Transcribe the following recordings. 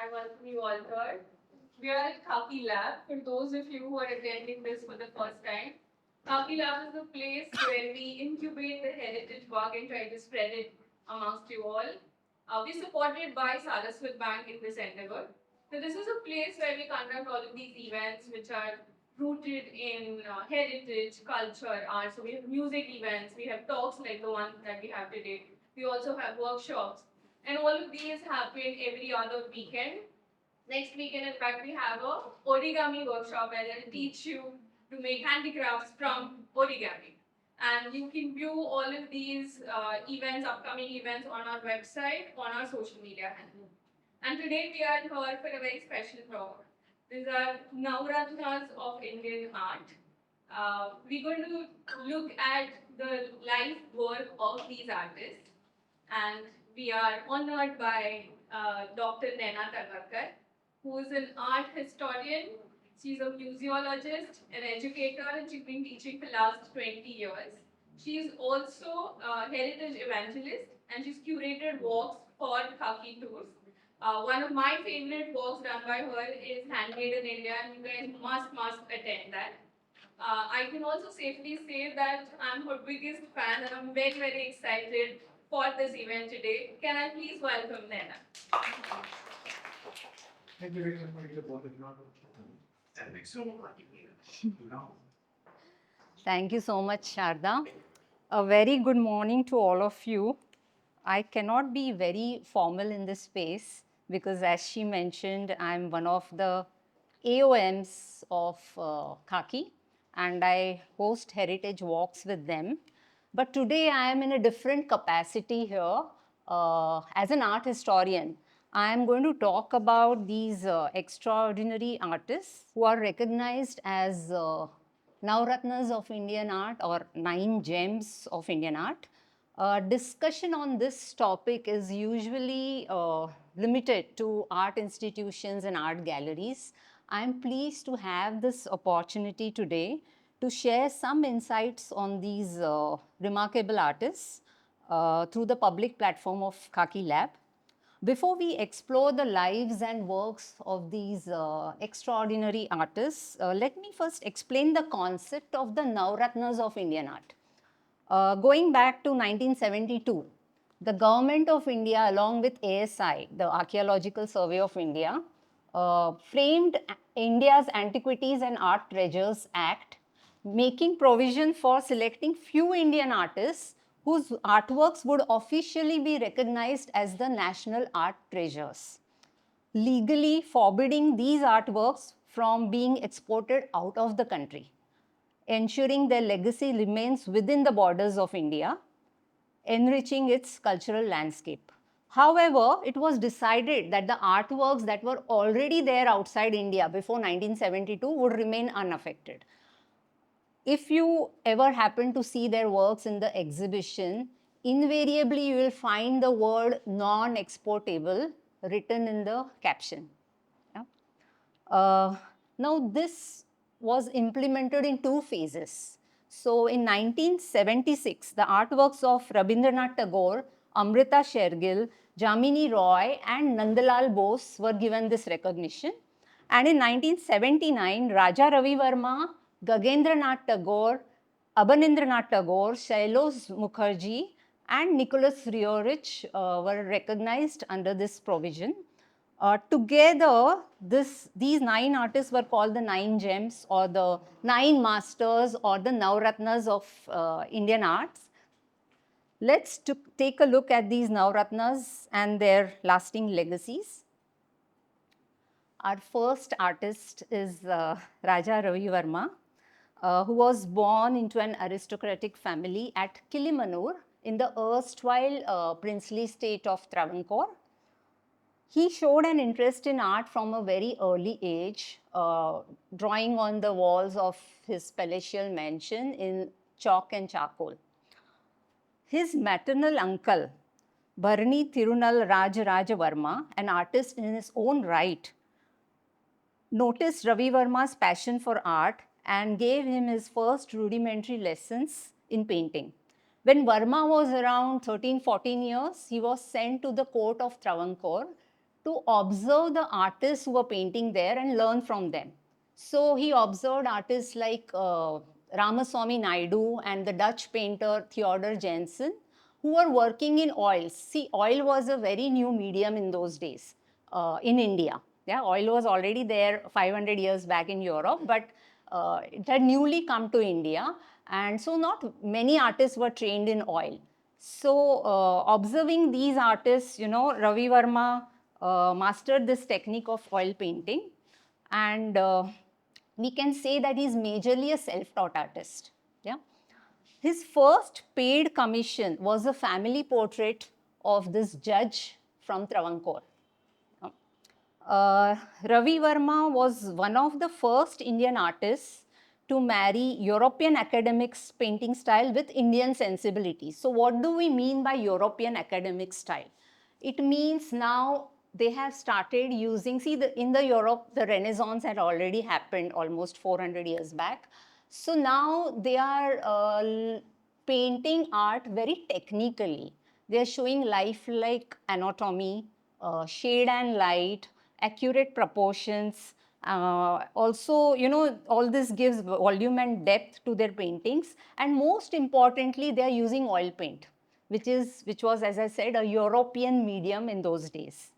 I welcome you all here. We are at Khaki Lab. For those of you who are attending this for the first time, Khaki Lab is the place where we incubate the heritage work and try to spread it amongst you all. We're supported by Saraswat Bank in this endeavor. So this is a place where we conduct all of these events which are rooted in heritage, culture, art. So we have music events, we have talks like the one that we have today. We also have workshops. And all of these happen every other weekend. Next weekend, in fact, we have a origami workshop where they'll teach you to make handicrafts from origami. And you can view all of these events, upcoming events on our website, on our social media handle. And today we are here for a very special talk. These are Navaratnas of Indian art. We're going to look at the life work of these artists, and we are honored by Dr. Nayana Tadvalkar, who is an art historian. She's a museologist, an educator, and she's been teaching for the last 20 years. She's also a heritage evangelist, and she's curated walks for Khaki Tours. One of my favorite walks done by her is Handmade in India, and you guys must attend that. I can also safely say that I'm her biggest fan and I'm very excited for this event today. Can I please welcome Nena? Thank you very much. Thank you so much, Sharda. A very good morning to all of you. I cannot be very formal in this space because, as she mentioned, I'm one of the AOMs of Khaki and I host heritage walks with them. But today I am in a different capacity here as an art historian. I am going to talk about these extraordinary artists who are recognized as Navaratnas of Indian art or 9 gems of Indian art. Discussion on this topic is usually limited to art institutions and art galleries. I am pleased to have this opportunity today to share some insights on these remarkable artists through the public platform of Khaki Lab. Before we explore the lives and works of these extraordinary artists, let me first explain the concept of the Navaratnas of Indian art. Going back to 1972, the Government of India along with ASI, the Archaeological Survey of India, framed India's Antiquities and Art Treasures Act, making provision for selecting few Indian artists whose artworks would officially be recognized as the national art treasures, legally forbidding these artworks from being exported out of the country, ensuring their legacy remains within the borders of India, enriching its cultural landscape. However, it was decided that the artworks that were already there outside India before 1972 would remain unaffected. If you ever happen to see their works in the exhibition, invariably you will find the word non-exportable written in the caption. Yeah? Now, this was implemented in 2 phases. So, in 1976, the artworks of Rabindranath Tagore, Amrita Shergill, Jamini Roy, and Nandalal Bose were given this recognition. And in 1979, Raja Ravi Varma, Gagendranath Tagore, Abanindranath Tagore, Shailos Mukherjee, and Nicholas Roerich were recognized under this provision. Together, these 9 artists were called the 9 gems or the 9 masters or the Navaratnas of Indian arts. Let's take a look at these Navaratnas and their lasting legacies. Our first artist is Raja Ravi Varma, who was born into an aristocratic family at Kilimanur in the erstwhile princely state of Travancore. He showed an interest in art from a very early age, drawing on the walls of his palatial mansion in chalk and charcoal. His maternal uncle, Bharani Thirunal Raja Varma, an artist in his own right, noticed Ravi Varma's passion for art and gave him his first rudimentary lessons in painting. When Varma was around 13-14 years, he was sent to the court of Travancore to observe the artists who were painting there and learn from them. So he observed artists like Ramaswamy Naidu and the Dutch painter Theodor Jensen, who were working in oils. See, oil was a very new medium in those days in India. Yeah, oil was already there 500 years back in Europe, but it had newly come to India. And so not many artists were trained in oil. So observing these artists, Ravi Varma mastered this technique of oil painting. And we can say that he's majorly a self-taught artist. Yeah. His first paid commission was a family portrait of this judge from Travancore. Ravi Varma was one of the first Indian artists to marry European academics painting style with Indian sensibilities. So what do we mean by European academic style? It means now they have started using, see, in the Europe, the Renaissance had already happened almost 400 years back. So now they are painting art very technically. They are showing lifelike anatomy, shade and light, accurate proportions. Also, all this gives volume and depth to their paintings. And most importantly, they are using oil paint, which was, as I said, a European medium in those days.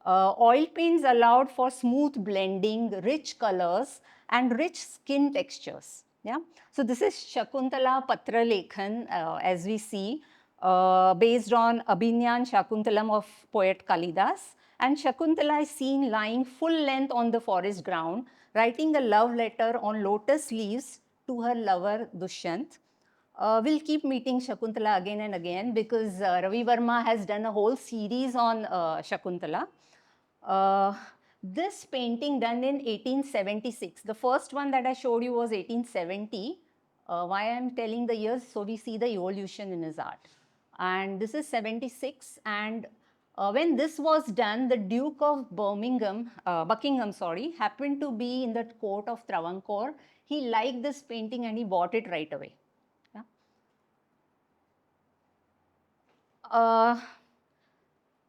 Oil paints allowed for smooth blending, rich colors, and rich skin textures. Yeah. So this is Shakuntala Patra Lekhan, as we see, based on Abhinyan Shakuntalam of poet Kalidas. And Shakuntala is seen lying full length on the forest ground, writing a love letter on lotus leaves to her lover Dushyant. We'll keep meeting Shakuntala again and again because Ravi Varma has done a whole series on Shakuntala. This painting done in 1876, the first one that I showed you was 1870. Why I'm telling the years, so we see the evolution in his art. And this is 76, and when this was done, the Duke of Buckingham, happened to be in the court of Travancore. He liked this painting and he bought it right away. Yeah.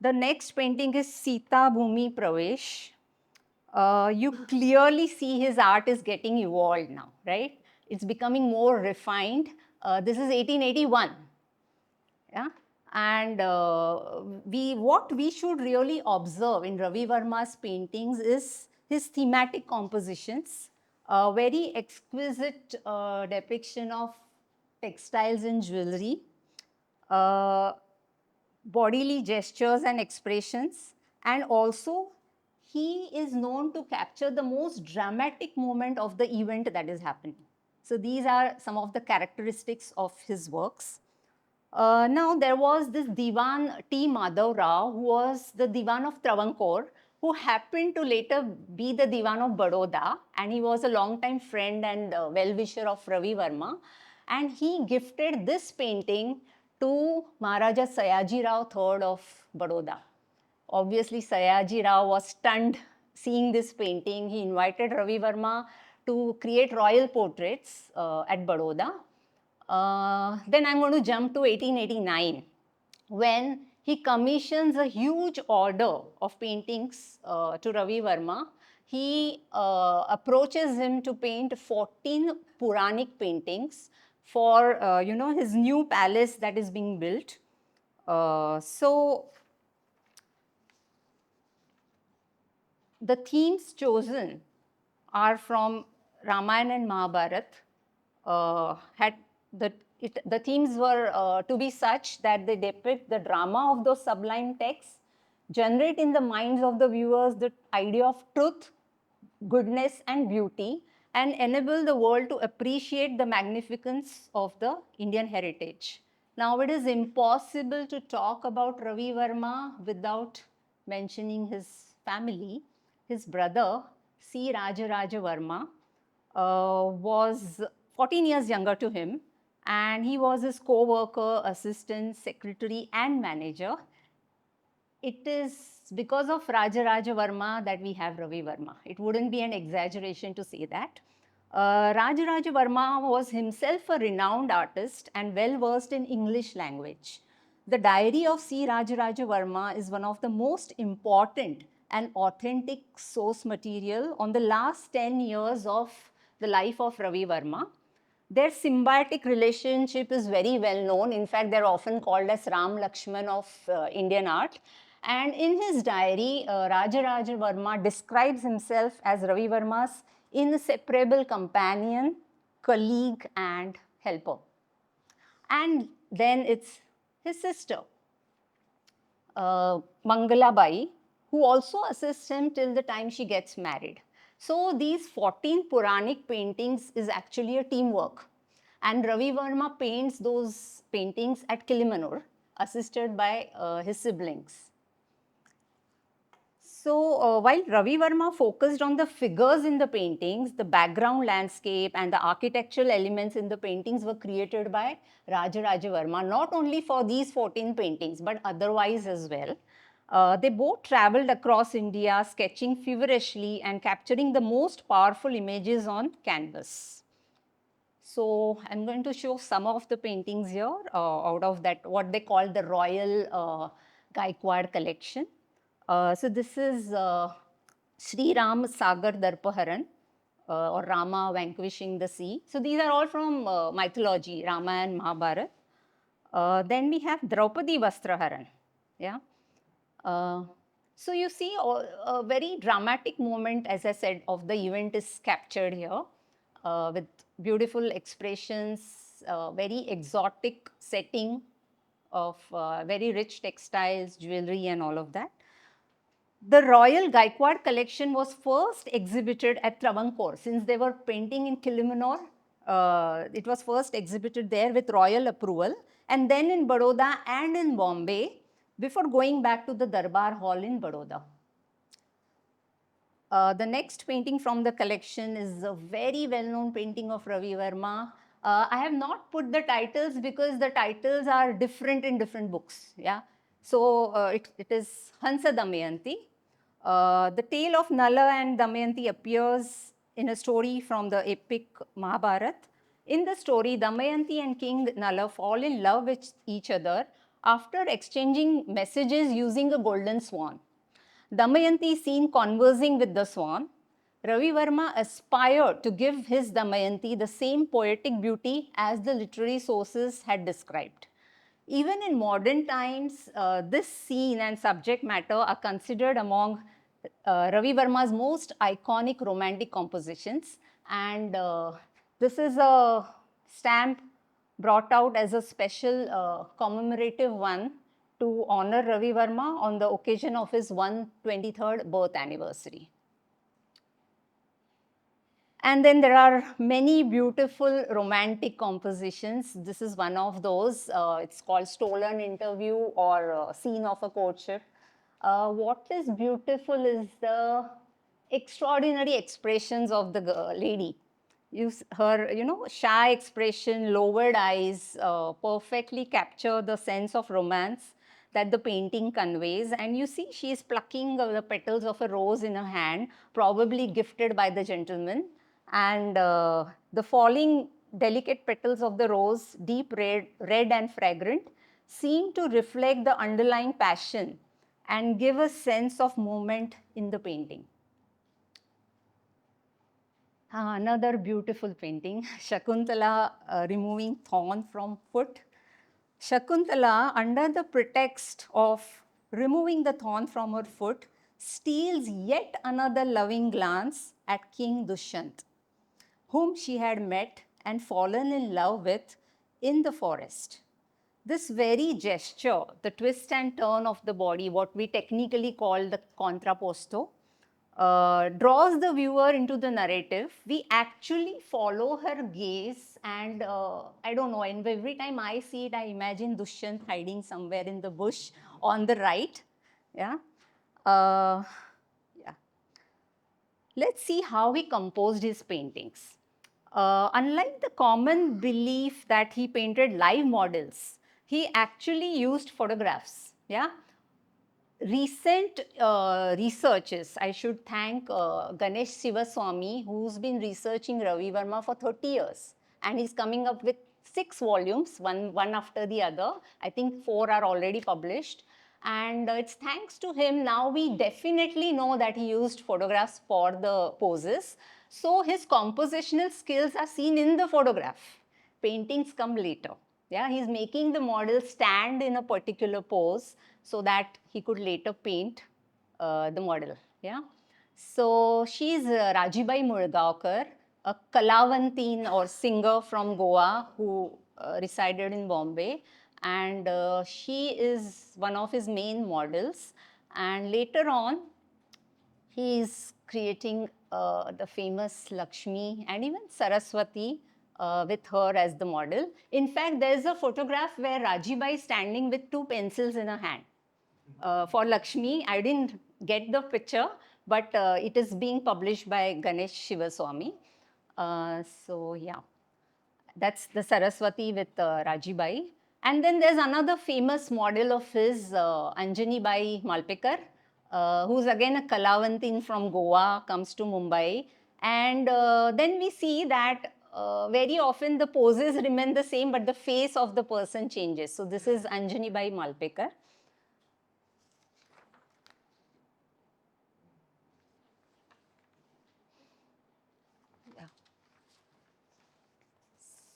The next painting is Sita Bhumi Pravesh. You clearly see his art is getting evolved now, right? It's becoming more refined. This is 1881. Yeah. And what we should really observe in Ravi Varma's paintings is his thematic compositions, a very exquisite depiction of textiles and jewelry, bodily gestures and expressions, and also he is known to capture the most dramatic moment of the event that is happening. So these are some of the characteristics of his works. Now, there was this Diwan T. Madhav Rao, who was the Diwan of Travancore, who happened to later be the Diwan of Baroda, and he was a long-time friend and well-wisher of Ravi Varma. And he gifted this painting to Maharaja Sayaji Rao III of Baroda. Obviously, Sayaji Rao was stunned seeing this painting. He invited Ravi Varma to create royal portraits at Baroda. Then I'm going to jump to 1889, when he commissions a huge order of paintings to Ravi Varma. He approaches him to paint 14 Puranic paintings for his new palace that is being built. So the themes chosen are from Ramayana and Mahabharata. The themes were to be such that they depict the drama of those sublime texts, generate in the minds of the viewers the idea of truth, goodness, and beauty, and enable the world to appreciate the magnificence of the Indian heritage. Now, it is impossible to talk about Ravi Varma without mentioning his family. His brother, C. Raja Ravi Varma, was 14 years younger to him, and he was his co-worker, assistant, secretary, and manager. It is because of Raja Ravi Varma that we have Ravi Varma. It wouldn't be an exaggeration to say that. Raja Ravi Varma was himself a renowned artist and well-versed in English language. The diary of C. Raja Ravi Varma is one of the most important an authentic source material on the last 10 years of the life of Ravi Varma. Their symbiotic relationship is very well known. In fact, they're often called as Ram Lakshman of Indian art. And in his diary, Raja Ravi Varma describes himself as Ravi Varma's inseparable companion, colleague, and helper. And then it's his sister, Mangala Bai, who also assists him till the time she gets married. So these 14 Puranic paintings is actually a teamwork. And Ravi Varma paints those paintings at Kilimanur, assisted by his siblings. So while Ravi Varma focused on the figures in the paintings, the background landscape and the architectural elements in the paintings were created by Raja Ravi Varma, not only for these 14 paintings, but otherwise as well. They both traveled across India, sketching feverishly and capturing the most powerful images on canvas. So I'm going to show some of the paintings here out of that, what they call the Royal Gaikwad collection. So this is Sri Ram Sagar Darpaharan or Rama vanquishing the sea. So these are all from mythology, Rama and Mahabharata. Then we have Draupadi Vastraharan. Yeah. So you see a very dramatic moment, as I said, of the event is captured here with beautiful expressions, very exotic setting of very rich textiles, jewelry and all of that. The Royal Gaikwad collection was first exhibited at Travancore. Since they were painting in Kilimanur, it was first exhibited there with royal approval, and then in Baroda and in Bombay before going back to the Darbar Hall in Baroda. The next painting from the collection is a very well-known painting of Ravi Varma. I have not put the titles because the titles are different in different books. Yeah, so it is Hansa Damayanti. The tale of Nala and Damayanti appears in a story from the epic Mahabharata. In the story, Damayanti and King Nala fall in love with each other after exchanging messages using a golden swan. Damayanti is seen conversing with the swan. Ravi Varma aspired to give his Damayanti the same poetic beauty as the literary sources had described. Even in modern times, this scene and subject matter are considered among Ravi Varma's most iconic romantic compositions. And this is a stamp brought out as a special commemorative one to honor Ravi Varma on the occasion of his 123rd birth anniversary. And then there are many beautiful romantic compositions. This is one of those. It's called Stolen Interview or Scene of a Courtship. What is beautiful is the extraordinary expressions of the lady. Her, shy expression, lowered eyes perfectly capture the sense of romance that the painting conveys. And you see, she is plucking the petals of a rose in her hand, probably gifted by the gentleman. And the falling delicate petals of the rose, deep red and fragrant, seem to reflect the underlying passion and give a sense of movement in the painting. Another beautiful painting, Shakuntala removing thorn from foot. Shakuntala, under the pretext of removing the thorn from her foot, steals yet another loving glance at King Dushyant, whom she had met and fallen in love with in the forest. This very gesture, the twist and turn of the body, what we technically call the contrapposto, draws the viewer into the narrative. We actually follow her gaze, and I don't know, and every time I see it, I imagine Dushyant hiding somewhere in the bush on the right. Yeah. Yeah. Let's see how he composed his paintings. Unlike the common belief that he painted live models, he actually used photographs. Yeah. Recent researches, I should thank Ganesh Sivaswamy, who's been researching Ravi Varma for 30 years. And he's coming up with 6 volumes, one after the other. I think 4 are already published. And it's thanks to him now we definitely know that he used photographs for the poses. So his compositional skills are seen in the photograph. Paintings come later. Yeah, he's making the model stand in a particular pose so that he could later paint the model. Yeah. So she's Rajibai Mulgaonkar, a Kalavantin or singer from Goa who resided in Bombay, and she is one of his main models. And later on, he is creating the famous Lakshmi and even Saraswati with her as the model. In fact, there is a photograph where Rajibai is standing with two pencils in her hand. For Lakshmi, I didn't get the picture, but it is being published by Ganesh Shivaswamy. So yeah, that's the Saraswati with Rajibai. And then there's another famous model of his, Anjani Bai Malpekar, who's again a Kalavantin from Goa, comes to Mumbai. And then we see that very often the poses remain the same, but the face of the person changes. So this is Anjani Bai Malpekar.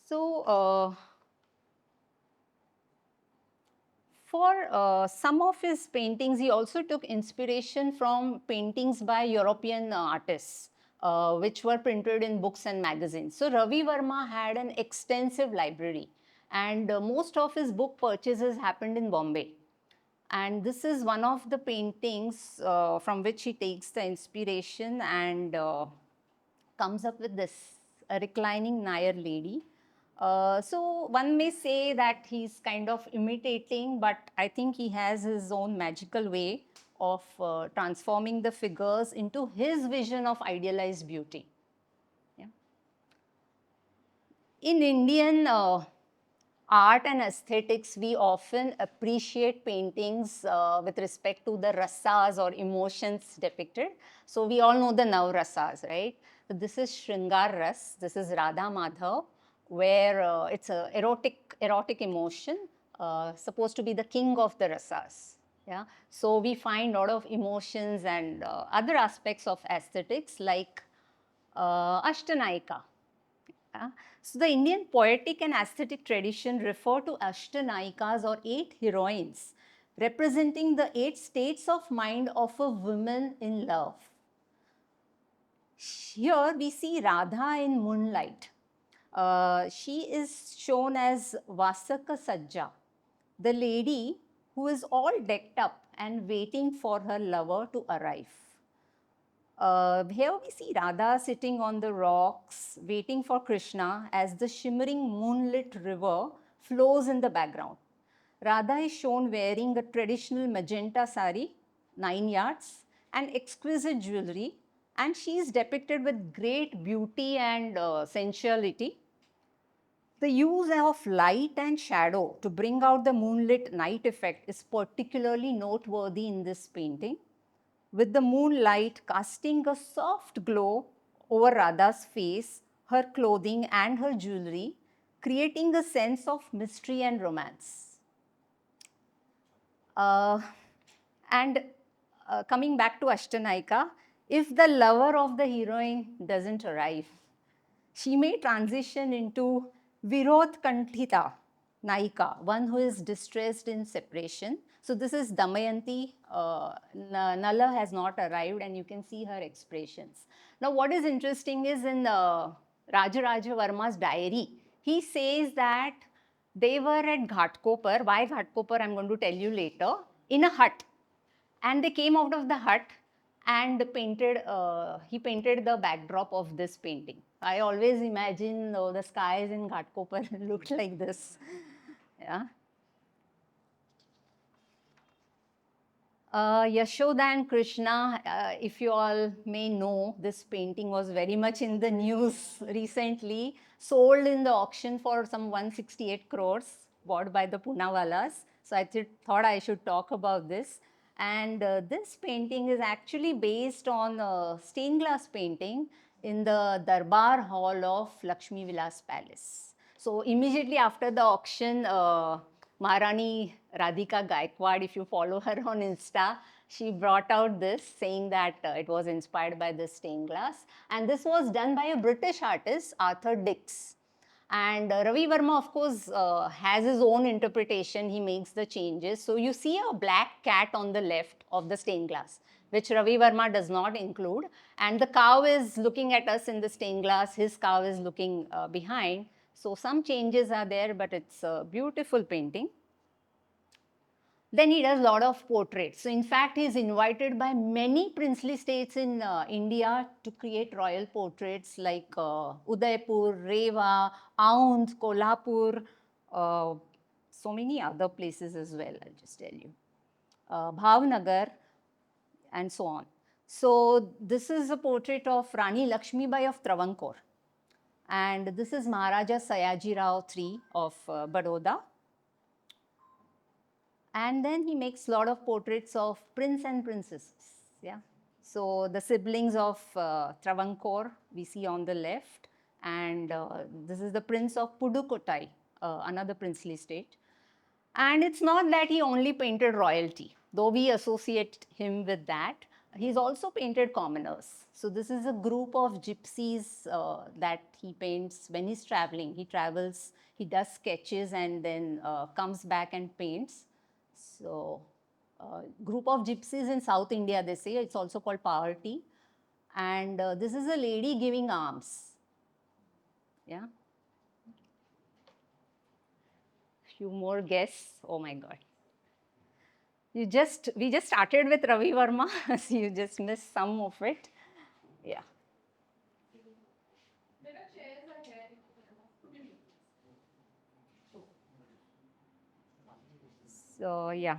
So, for some of his paintings, he also took inspiration from paintings by European artists, which were printed in books and magazines. So, Ravi Varma had an extensive library, and most of his book purchases happened in Bombay. And this is one of the paintings from which he takes the inspiration and comes up with this, a reclining Nair lady. So one may say that he's kind of imitating, but I think he has his own magical way of transforming the figures into his vision of idealized beauty. Yeah. In Indian art and aesthetics, we often appreciate paintings with respect to the rasas or emotions depicted. So we all know the Navrasas, right? So this is Shringar Ras, this is Radha Madhav, where it's a erotic emotion, supposed to be the king of the rasas. Yeah, so we find a lot of emotions and other aspects of aesthetics like Ashtanayika. Yeah. So the Indian poetic and aesthetic tradition refer to Ashtanayikas or 8 heroines, representing the 8 states of mind of a woman in love. Here we see Radha in moonlight. She is shown as Vasaka Sajja, the lady who is all decked up and waiting for her lover to arrive. Here we see Radha sitting on the rocks, waiting for Krishna as the shimmering moonlit river flows in the background. Radha is shown wearing a traditional magenta sari, 9 yards, and exquisite jewelry, and she is depicted with great beauty and sensuality. The use of light and shadow to bring out the moonlit night effect is particularly noteworthy in this painting, with the moonlight casting a soft glow over Radha's face, her clothing and her jewelry, creating a sense of mystery and romance. And coming back to Ashtanayika, if the lover of the heroine doesn't arrive, she may transition into Virodh Kantita Naika, one who is distressed in separation. So this is Damayanti. Nala has not arrived, and you can see her expressions. Now, what is interesting is in Raja Ravi Varma's diary, he says that they were at Ghatkopar. Why Ghatkopar? I'm going to tell you later. In a hut, and they came out of the hut and painted. He painted the backdrop of this painting. I always imagine the skies in Ghatkopar looked like this. Yeah. Yashoda and Krishna, if you all may know, this painting was very much in the news recently, sold in the auction for some 168 crores, bought by the Poonawallas. So I thought I should talk about this. And this painting is actually based on a stained glass painting in the Darbar Hall of Lakshmi Vilas Palace. So immediately after the auction, Maharani Radhika Gaikwad, if you follow her on Insta, she brought out this saying that it was inspired by this stained glass. And this was done by a British artist, Arthur Dix. And Ravi Varma, of course, has his own interpretation. He makes the changes. So you see a black cat on the left of the stained glass, which Ravi Varma does not include. And the cow is looking at us in the stained glass. His cow is looking behind. So some changes are there, but it's a beautiful painting. Then he does a lot of portraits. So in fact, he is invited by many princely states in India to create royal portraits like Udaipur, Rewa, Aundh, Kolhapur, so many other places as well, I'll just tell you. Bhavnagar, and so on. So this is a portrait of Rani Lakshmibai of Travancore. And this is Maharaja Sayaji Rao III of Baroda. And then he makes a lot of portraits of prince and princesses. Yeah. So the siblings of Travancore we see on the left, and this is the Prince of Pudukkottai, another princely state. And it's not that he only painted royalty, though we associate him with that. He's also painted commoners. So this is a group of gypsies that he paints when he's traveling. He travels, he does sketches and then comes back and paints. So group of gypsies in South India, they say. It's also called Pavarti. And this is a lady giving alms. Yeah. Few more guests. Oh my God. We just started with Ravi Varma, so you just missed some of it. Yeah. There are chairs ahead. So yeah.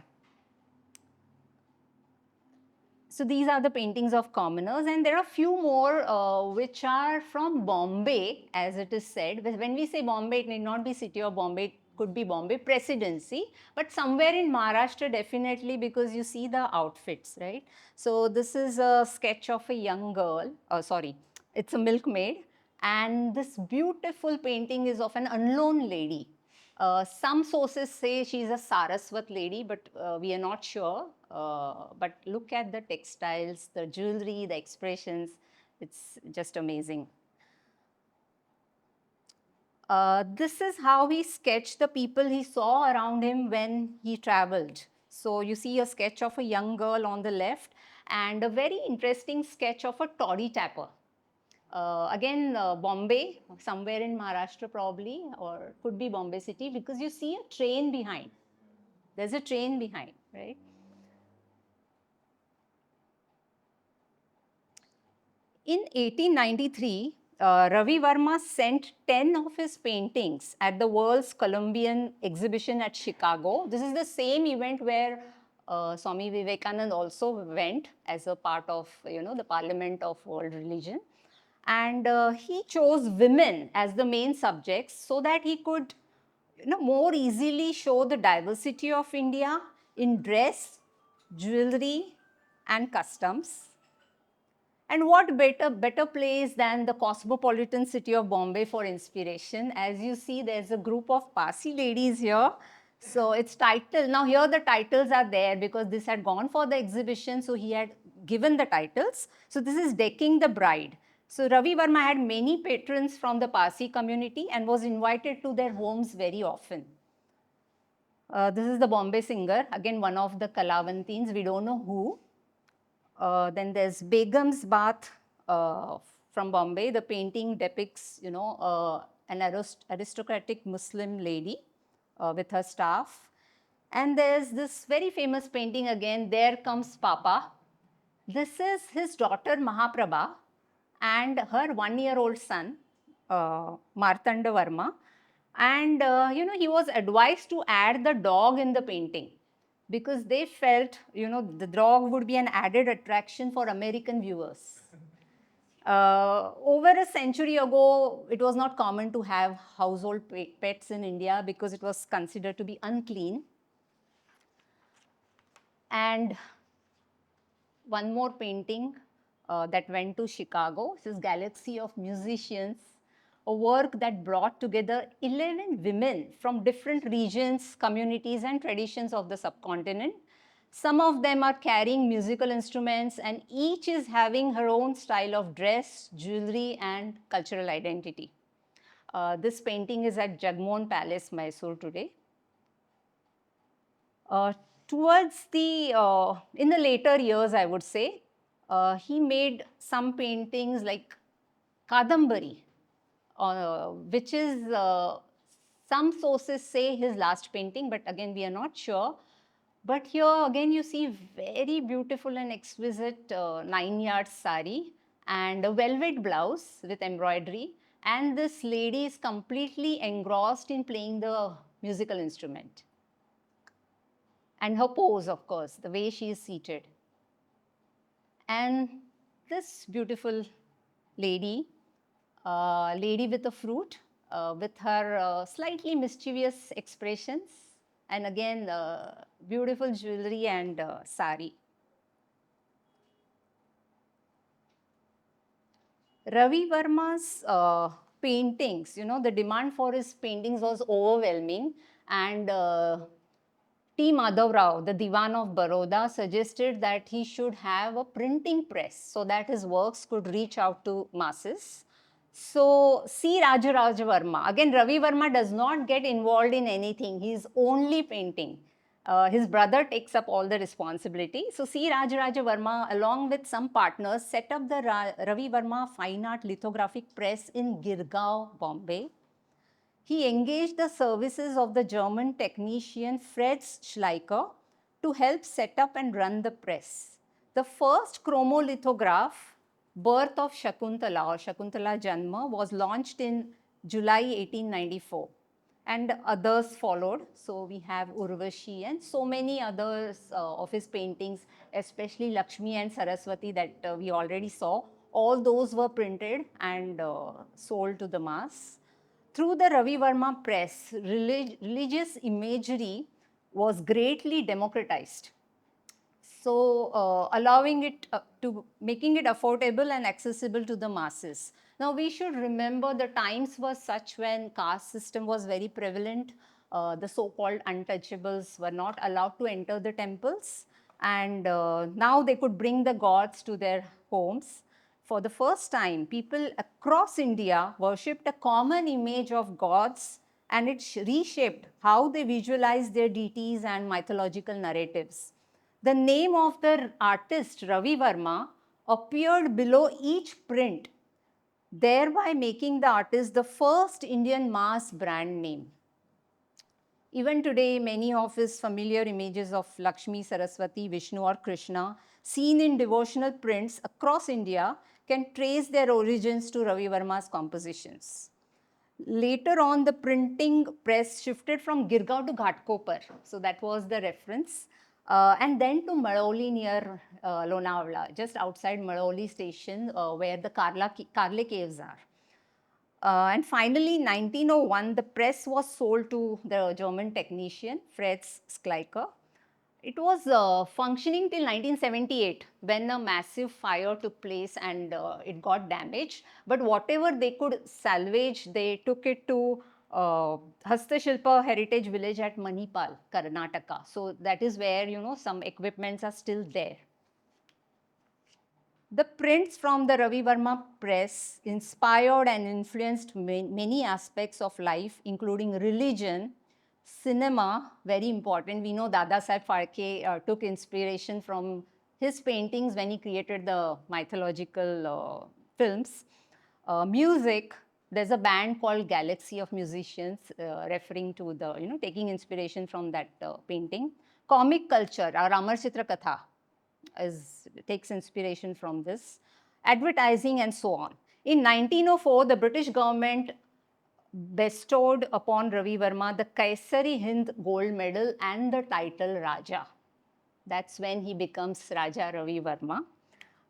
So these are the paintings of commoners, and there are few more which are from Bombay, as it is said. When we say Bombay, it need not be city of Bombay, it could be Bombay Presidency, but somewhere in Maharashtra definitely, because you see the outfits, right? So this is a sketch of a young girl, sorry, it's a milkmaid, and this beautiful painting is of an unknown lady. Some sources say she's a Saraswat lady, but we are not sure. But look at the textiles, the jewelry, the expressions. It's just amazing. This is how he sketched the people he saw around him when he traveled. So you see a sketch of a young girl on the left and a very interesting sketch of a toddy tapper. Again, Bombay, somewhere in Maharashtra probably, or could be Bombay city, because you see a train behind. There's a train behind, right? In 1893, Ravi Varma sent 10 of his paintings at the World's Columbian Exhibition at Chicago. This is the same event where Swami Vivekananda also went as a part of, the Parliament of World Religion. And he chose women as the main subjects so that he could more easily show the diversity of India in dress, jewelry, and customs. And what better place than the cosmopolitan city of Bombay for inspiration? As you see, there's a group of Parsi ladies here. So it's titled, now here the titles are there because this had gone for the exhibition, so he had given the titles. So this is Decking the Bride. So Ravi Varma had many patrons from the Parsi community and was invited to their homes very often. This is the Bombay singer, again one of the Kalavantins, we don't know who. Then there's Begum's Bath from Bombay. The painting depicts, an aristocratic Muslim lady with her staff. And there's this very famous painting again, There Comes Papa. This is his daughter Mahaprabha and her one-year-old son, Martanda Varma. And, he was advised to add the dog in the painting because they felt, the dog would be an added attraction for American viewers. Over a century ago, it was not common to have household pets in India because it was considered to be unclean. And one more painting that went to Chicago. This is Galaxy of Musicians. a work that brought together 11 women from different regions, communities, and traditions of the subcontinent. Some of them are carrying musical instruments, and each is having her own style of dress, jewelry, and cultural identity. This painting is at Jagmohan Palace, Mysore today. Uh, in the later years, I would say, he made some paintings like Kadambari, which is, some sources say his last painting, but again, we are not sure. But here again, you see very beautiful and exquisite 9-yard sari and a velvet blouse with embroidery. And this lady is completely engrossed in playing the musical instrument. And her pose, of course, the way she is seated. And this beautiful lady, lady with a fruit, with her slightly mischievous expressions, and again, beautiful jewelry and sari. Ravi Varma's paintings, the demand for his paintings was overwhelming, and T. Madhav Rao, the Diwan of Baroda, suggested that he should have a printing press so that his works could reach out to masses. So, C. Raja Ravi Varma, again Ravi Varma does not get involved in anything, he is only painting. His brother takes up all the responsibility. So, C. Raja Varma, along with some partners, set up the Ravi Varma Fine Art Lithographic Press in Girgaon, Bombay. He engaged the services of the German technician Fritz Schleicher to help set up and run the press. The first chromolithograph, Birth of Shakuntala or Shakuntala Janma, was launched in July 1894, and others followed. So we have Urvashi and so many others of his paintings, especially Lakshmi and Saraswati that we already saw. All those were printed and sold to the mass. Through the Ravi Varma press, religious imagery was greatly democratized. So, allowing it to making it affordable and accessible to the masses. Now, we should remember the times were such when caste system was very prevalent. The so-called untouchables were not allowed to enter the temples, and now they could bring the gods to their homes. For the first time, people across India worshipped a common image of gods, and it reshaped how they visualize their deities and mythological narratives. The name of the artist, Ravi Varma, appeared below each print, thereby making the artist the first Indian mass brand name. Even today, many of his familiar images of Lakshmi, Saraswati, Vishnu, or Krishna, seen in devotional prints across India, can trace their origins to Ravi Varma's compositions. Later on, the printing press shifted from Girgaon to Ghatkopar. So that was the reference. And then to Madauli near Lonavala, just outside Madauli station where the Karle caves are. And finally, in 1901, the press was sold to the German technician, Fritz Schleicher. It was functioning till 1978 when a massive fire took place and it got damaged. But whatever they could salvage, they took it to Hastashilpa Heritage Village at Manipal, Karnataka. So that is where, some equipments are still there. The prints from the Ravi Varma press inspired and influenced many aspects of life, including religion, cinema, very important. We know Dada Saheb Phalke took inspiration from his paintings when he created the mythological films. Music, there's a band called Galaxy of Musicians referring to the, taking inspiration from that painting. Comic culture, our Amar Chitra Katha takes inspiration from this. Advertising and so on. In 1904, the British government bestowed upon Ravi Varma the Kaisari Hind gold medal and the title Raja. That's when he becomes Raja Ravi Varma.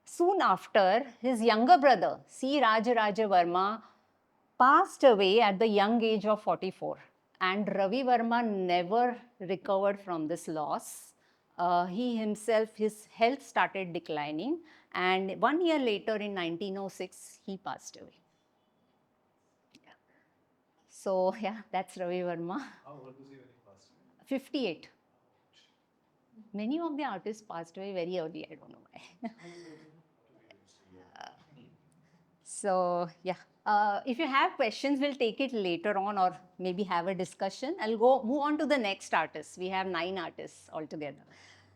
Soon after, his younger brother, C. Raja Varma, passed away at the young age of 44. And Ravi Varma never recovered from this loss. He himself, his health started declining. And 1 year later, in 1906, he passed away. So yeah, that's Ravi Varma. How old was he when he passed away? 58. Many of the artists passed away very early. I don't know why. So yeah, if you have questions, we'll take it later on, or maybe have a discussion. I'll move on to the next artist. We have 9 artists altogether.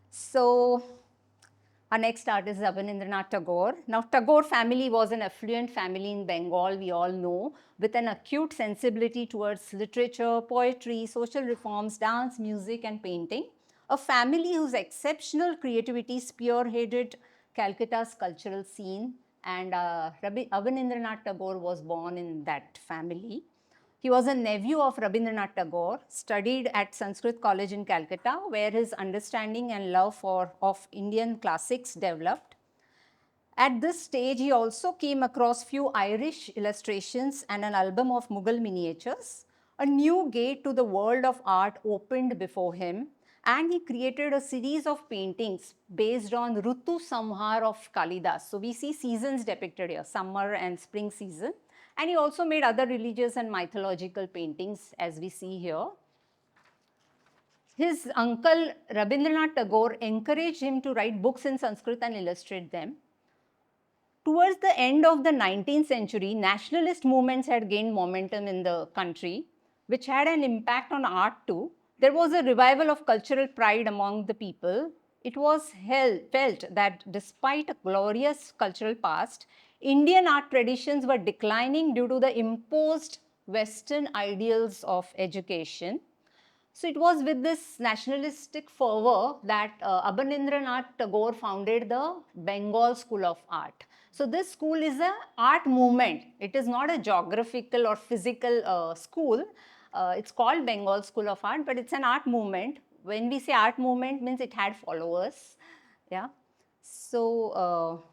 So our next artist is Abanindranath Tagore. Now, Tagore family was an affluent family in Bengal, we all know, with an acute sensibility towards literature, poetry, social reforms, dance, music, and painting. A family whose exceptional creativity spearheaded Calcutta's cultural scene, and Abanindranath Tagore was born in that family. He was a nephew of Rabindranath Tagore, studied at Sanskrit College in Calcutta, where his understanding and love of Indian classics developed. At this stage, he also came across few Irish illustrations and an album of Mughal miniatures. A new gate to the world of art opened before him, and he created a series of paintings based on Rutu Samhar of Kalidas. So we see seasons depicted here, summer and spring season. And he also made other religious and mythological paintings, as we see here. His uncle Rabindranath Tagore encouraged him to write books in Sanskrit and illustrate them. Towards the end of the 19th century, nationalist movements had gained momentum in the country, which had an impact on art too. There was a revival of cultural pride among the people. It was felt that despite a glorious cultural past, Indian art traditions were declining due to the imposed Western ideals of education. So it was with this nationalistic fervor that Abanindranath Tagore founded the Bengal School of Art. So this school is an art movement. It is not a geographical or physical school. It's called Bengal School of Art, but it's an art movement. When we say art movement, means it had followers. Yeah. So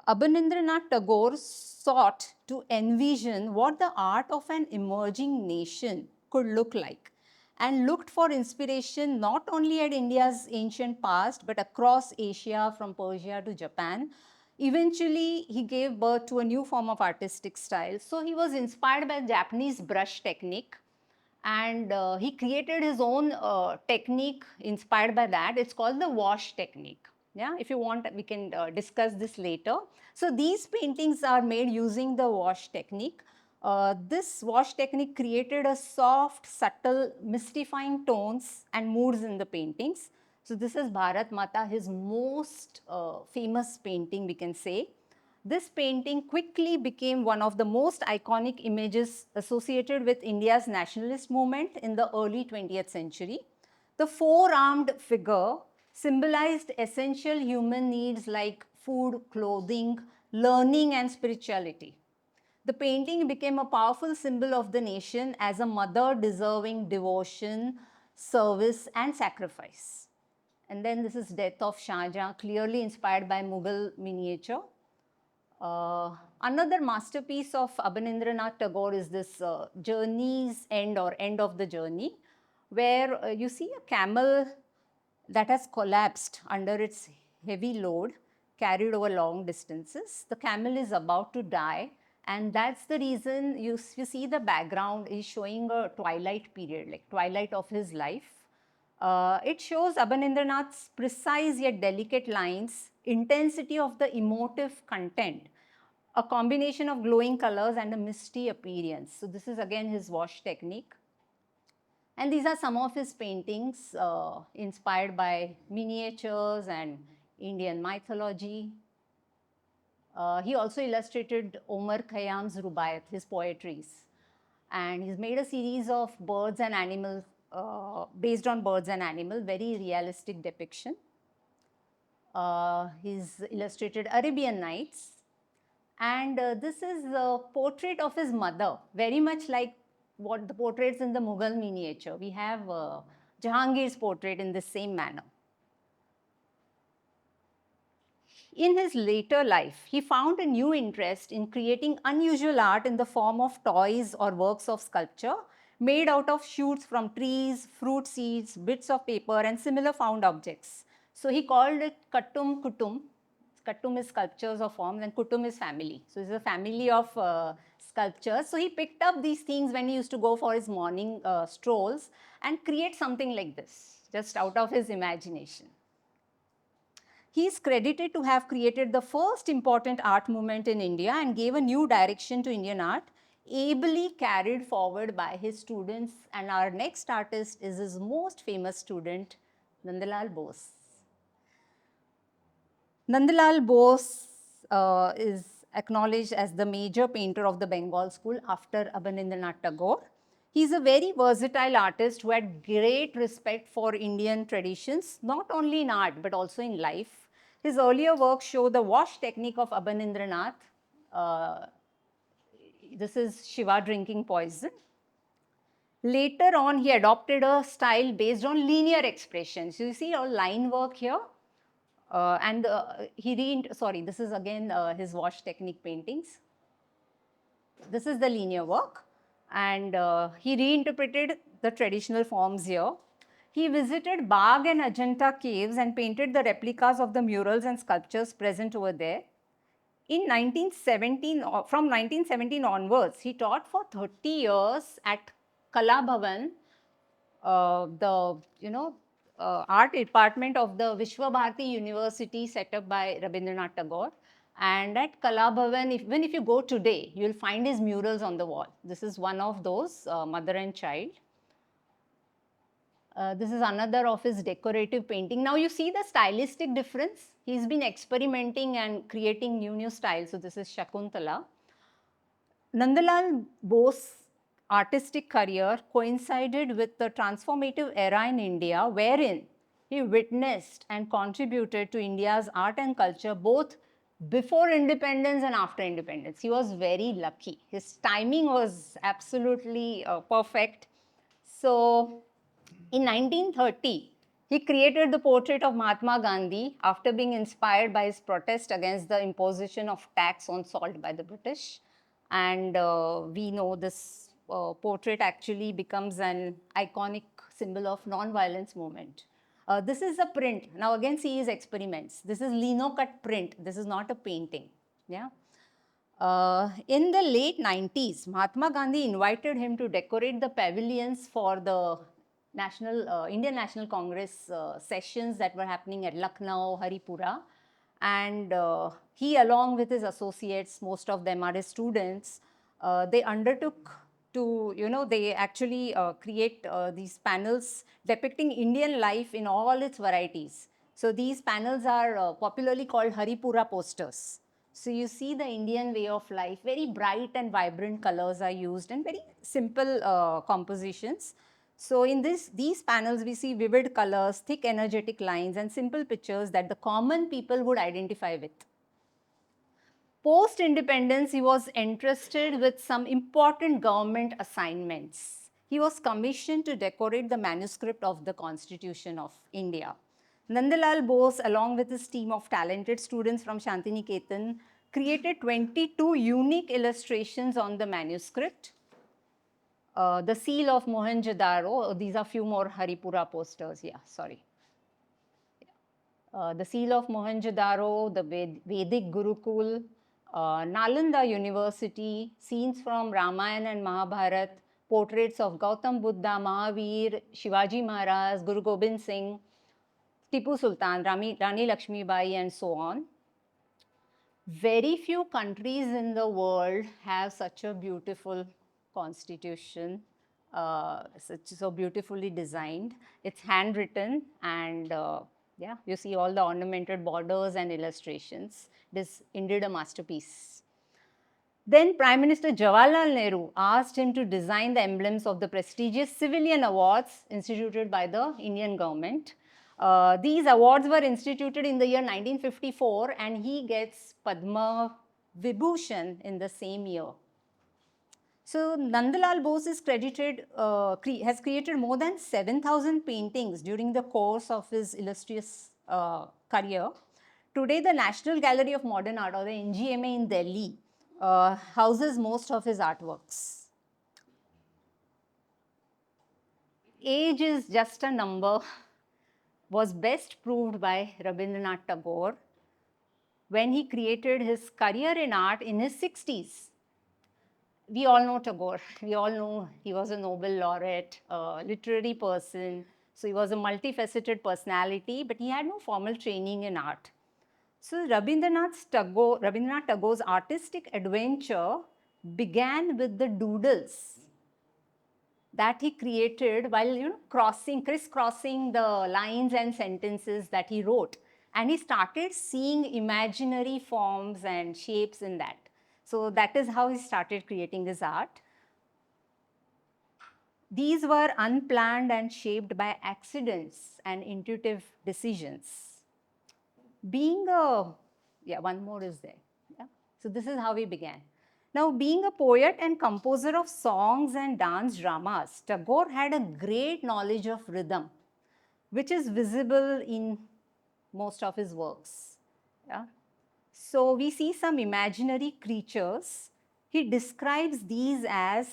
Abanindranath Tagore sought to envision what the art of an emerging nation could look like, and looked for inspiration not only at India's ancient past but across Asia from Persia to Japan. Eventually, he gave birth to a new form of artistic style. So he was inspired by Japanese brush technique, and he created his own technique inspired by that. It's called the wash technique. Yeah, if you want, we can discuss this later. So these paintings are made using the wash technique. This wash technique created a soft, subtle, mystifying tones and moods in the paintings. So this is Bharat Mata, his most famous painting, we can say. This painting quickly became one of the most iconic images associated with India's nationalist movement in the early 20th century. The four-armed figure symbolized essential human needs like food, clothing, learning, and spirituality. The painting became a powerful symbol of the nation as a mother deserving devotion, service, and sacrifice. And then this is Death of Shah Jahan, clearly inspired by Mughal miniature. Another masterpiece of Abanindranath Tagore is this Journey's End, or End of the Journey, where you see a camel that has collapsed under its heavy load carried over long distances. The camel is about to die, and that's the reason you see the background is showing a twilight period, like twilight of his life. It shows Abanindranath's precise yet delicate lines, intensity of the emotive content, a combination of glowing colors and a misty appearance. So this is again his wash technique. And these are some of his paintings inspired by miniatures and Indian mythology. He also illustrated Omar Khayyam's Rubaiyat, his poetries. And he's made a series of birds and animals, based on birds and animals, very realistic depiction. He's illustrated Arabian Nights. And this is a portrait of his mother, very much like what the portraits in the Mughal miniature. We have Jahangir's portrait in the same manner. In his later life, he found a new interest in creating unusual art in the form of toys or works of sculpture made out of shoots from trees, fruit seeds, bits of paper, and similar found objects. So he called it Kattum Kutum, Kattum is sculptures or forms, and Kutum is family. So it's a family of sculptures. So he picked up these things when he used to go for his morning strolls and create something like this, just out of his imagination. He is credited to have created the first important art movement in India and gave a new direction to Indian art, ably carried forward by his students. And our next artist is his most famous student, Nandalal Bose. Nandalal Bose is acknowledged as the major painter of the Bengal school after Abanindranath Tagore. He is a very versatile artist who had great respect for Indian traditions, not only in art but also in life. His earlier works show the wash technique of Abanindranath. This is Shiva drinking poison. Later on, he adopted a style based on linear expressions. You see a line work here. This is again his wash technique paintings. This is the linear work, and he reinterpreted the traditional forms here. He visited Bagh and Ajanta caves and painted the replicas of the murals and sculptures present over there. In 1917, from 1917 onwards, he taught for 30 years at Kala Bhavan, art department of the Vishwa Bharati University set up by Rabindranath Tagore. And at Kala Bhavan, even if you go today, you will find his murals on the wall. This is one of those, mother and child. This is another of his decorative painting. Now you see the stylistic difference. He's been experimenting and creating new styles. So this is Shakuntala. Nandalal Bose artistic career coincided with the transformative era in India wherein he witnessed and contributed to India's art and culture both before independence and after independence. He was very lucky. His timing was absolutely perfect. So in 1930, he created the portrait of Mahatma Gandhi after being inspired by his protest against the imposition of tax on salt by the British. And we know this portrait actually becomes an iconic symbol of non-violence movement. This is a print. Now again, see his experiments. This is lino-cut print. This is not a painting. Yeah. In the late 90s, Mahatma Gandhi invited him to decorate the pavilions for the Indian National Congress sessions that were happening at Lucknow, Haripura. And he, along with his associates, most of them are his students, they undertook to, they actually create these panels depicting Indian life in all its varieties. So these panels are popularly called Haripura posters. So you see the Indian way of life, very bright and vibrant colors are used and very simple compositions. So in these panels, we see vivid colors, thick energetic lines and simple pictures that the common people would identify with. Post-independence, he was entrusted with some important government assignments. He was commissioned to decorate the manuscript of the Constitution of India. Nandalal Bose, along with his team of talented students from Shantiniketan, created 22 unique illustrations on the manuscript. The seal of Mohenjo-daro, these are few more Haripura posters, the seal of Mohenjo-daro, the Vedic Gurukul, Nalanda University, scenes from Ramayana and Mahabharat, portraits of Gautam Buddha, Mahavir, Shivaji Maharaj, Guru Gobind Singh, Tipu Sultan, Rani Lakshmi Bai, and so on. Very few countries in the world have such a beautiful constitution, so beautifully designed. It's handwritten and yeah, you see all the ornamented borders and illustrations. It is indeed a masterpiece. Then Prime Minister Jawaharlal Nehru asked him to design the emblems of the prestigious civilian awards instituted by the Indian government. These awards were instituted in the year 1954 and he gets Padma Vibhushan in the same year. So Nandalal Bose is credited, has created more than 7,000 paintings during the course of his illustrious career. Today, the National Gallery of Modern Art, or the NGMA in Delhi, houses most of his artworks. Age is just a number was best proved by Rabindranath Tagore. when he created his career in art in his 60s. We all know Tagore. We all know he was a Nobel laureate, a literary person. So he was a multifaceted personality, but he had no formal training in art. So Rabindranath Tagore's artistic adventure began with the doodles that he created while crisscrossing the lines and sentences that he wrote. And he started seeing imaginary forms and shapes in that. So that is how he started creating his art. These were unplanned and shaped by accidents and intuitive decisions. One more is there. Yeah. So this is how we began. Now, being a poet and composer of songs and dance dramas, Tagore had a great knowledge of rhythm, which is visible in most of his works. Yeah. So we see some imaginary creatures. He describes these as,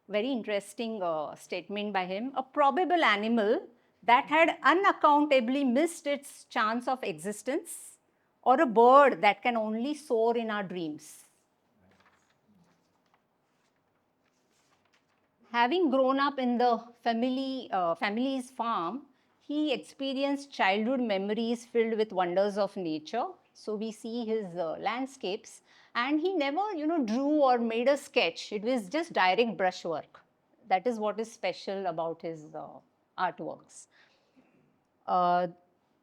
very interesting statement by him, a probable animal that had unaccountably missed its chance of existence, or a bird that can only soar in our dreams. Having grown up in the family's farm, he experienced childhood memories filled with wonders of nature. So we see his landscapes, and he never, drew or made a sketch. It was just direct brushwork. That is what is special about his artworks.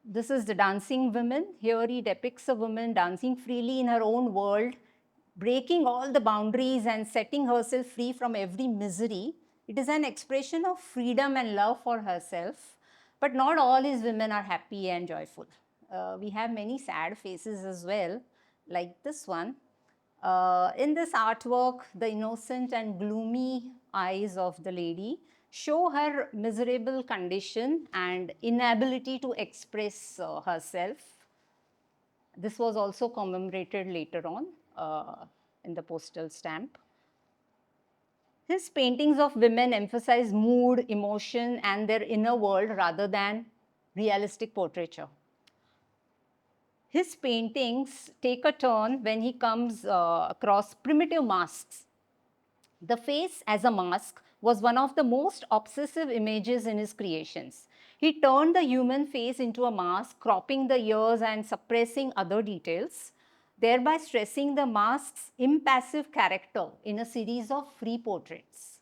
This is the Dancing Women. Here he depicts a woman dancing freely in her own world, breaking all the boundaries and setting herself free from every misery. It is an expression of freedom and love for herself. But not all his women are happy and joyful. We have many sad faces as well, like this one. In this artwork, the innocent and gloomy eyes of the lady show her miserable condition and inability to express herself. This was also commemorated later on in the postal stamp. His paintings of women emphasize mood, emotion, and their inner world rather than realistic portraiture. His paintings take a turn when he comes across primitive masks. The face as a mask was one of the most obsessive images in his creations. He turned the human face into a mask, cropping the ears and suppressing other details, thereby stressing the mask's impassive character in a series of free portraits.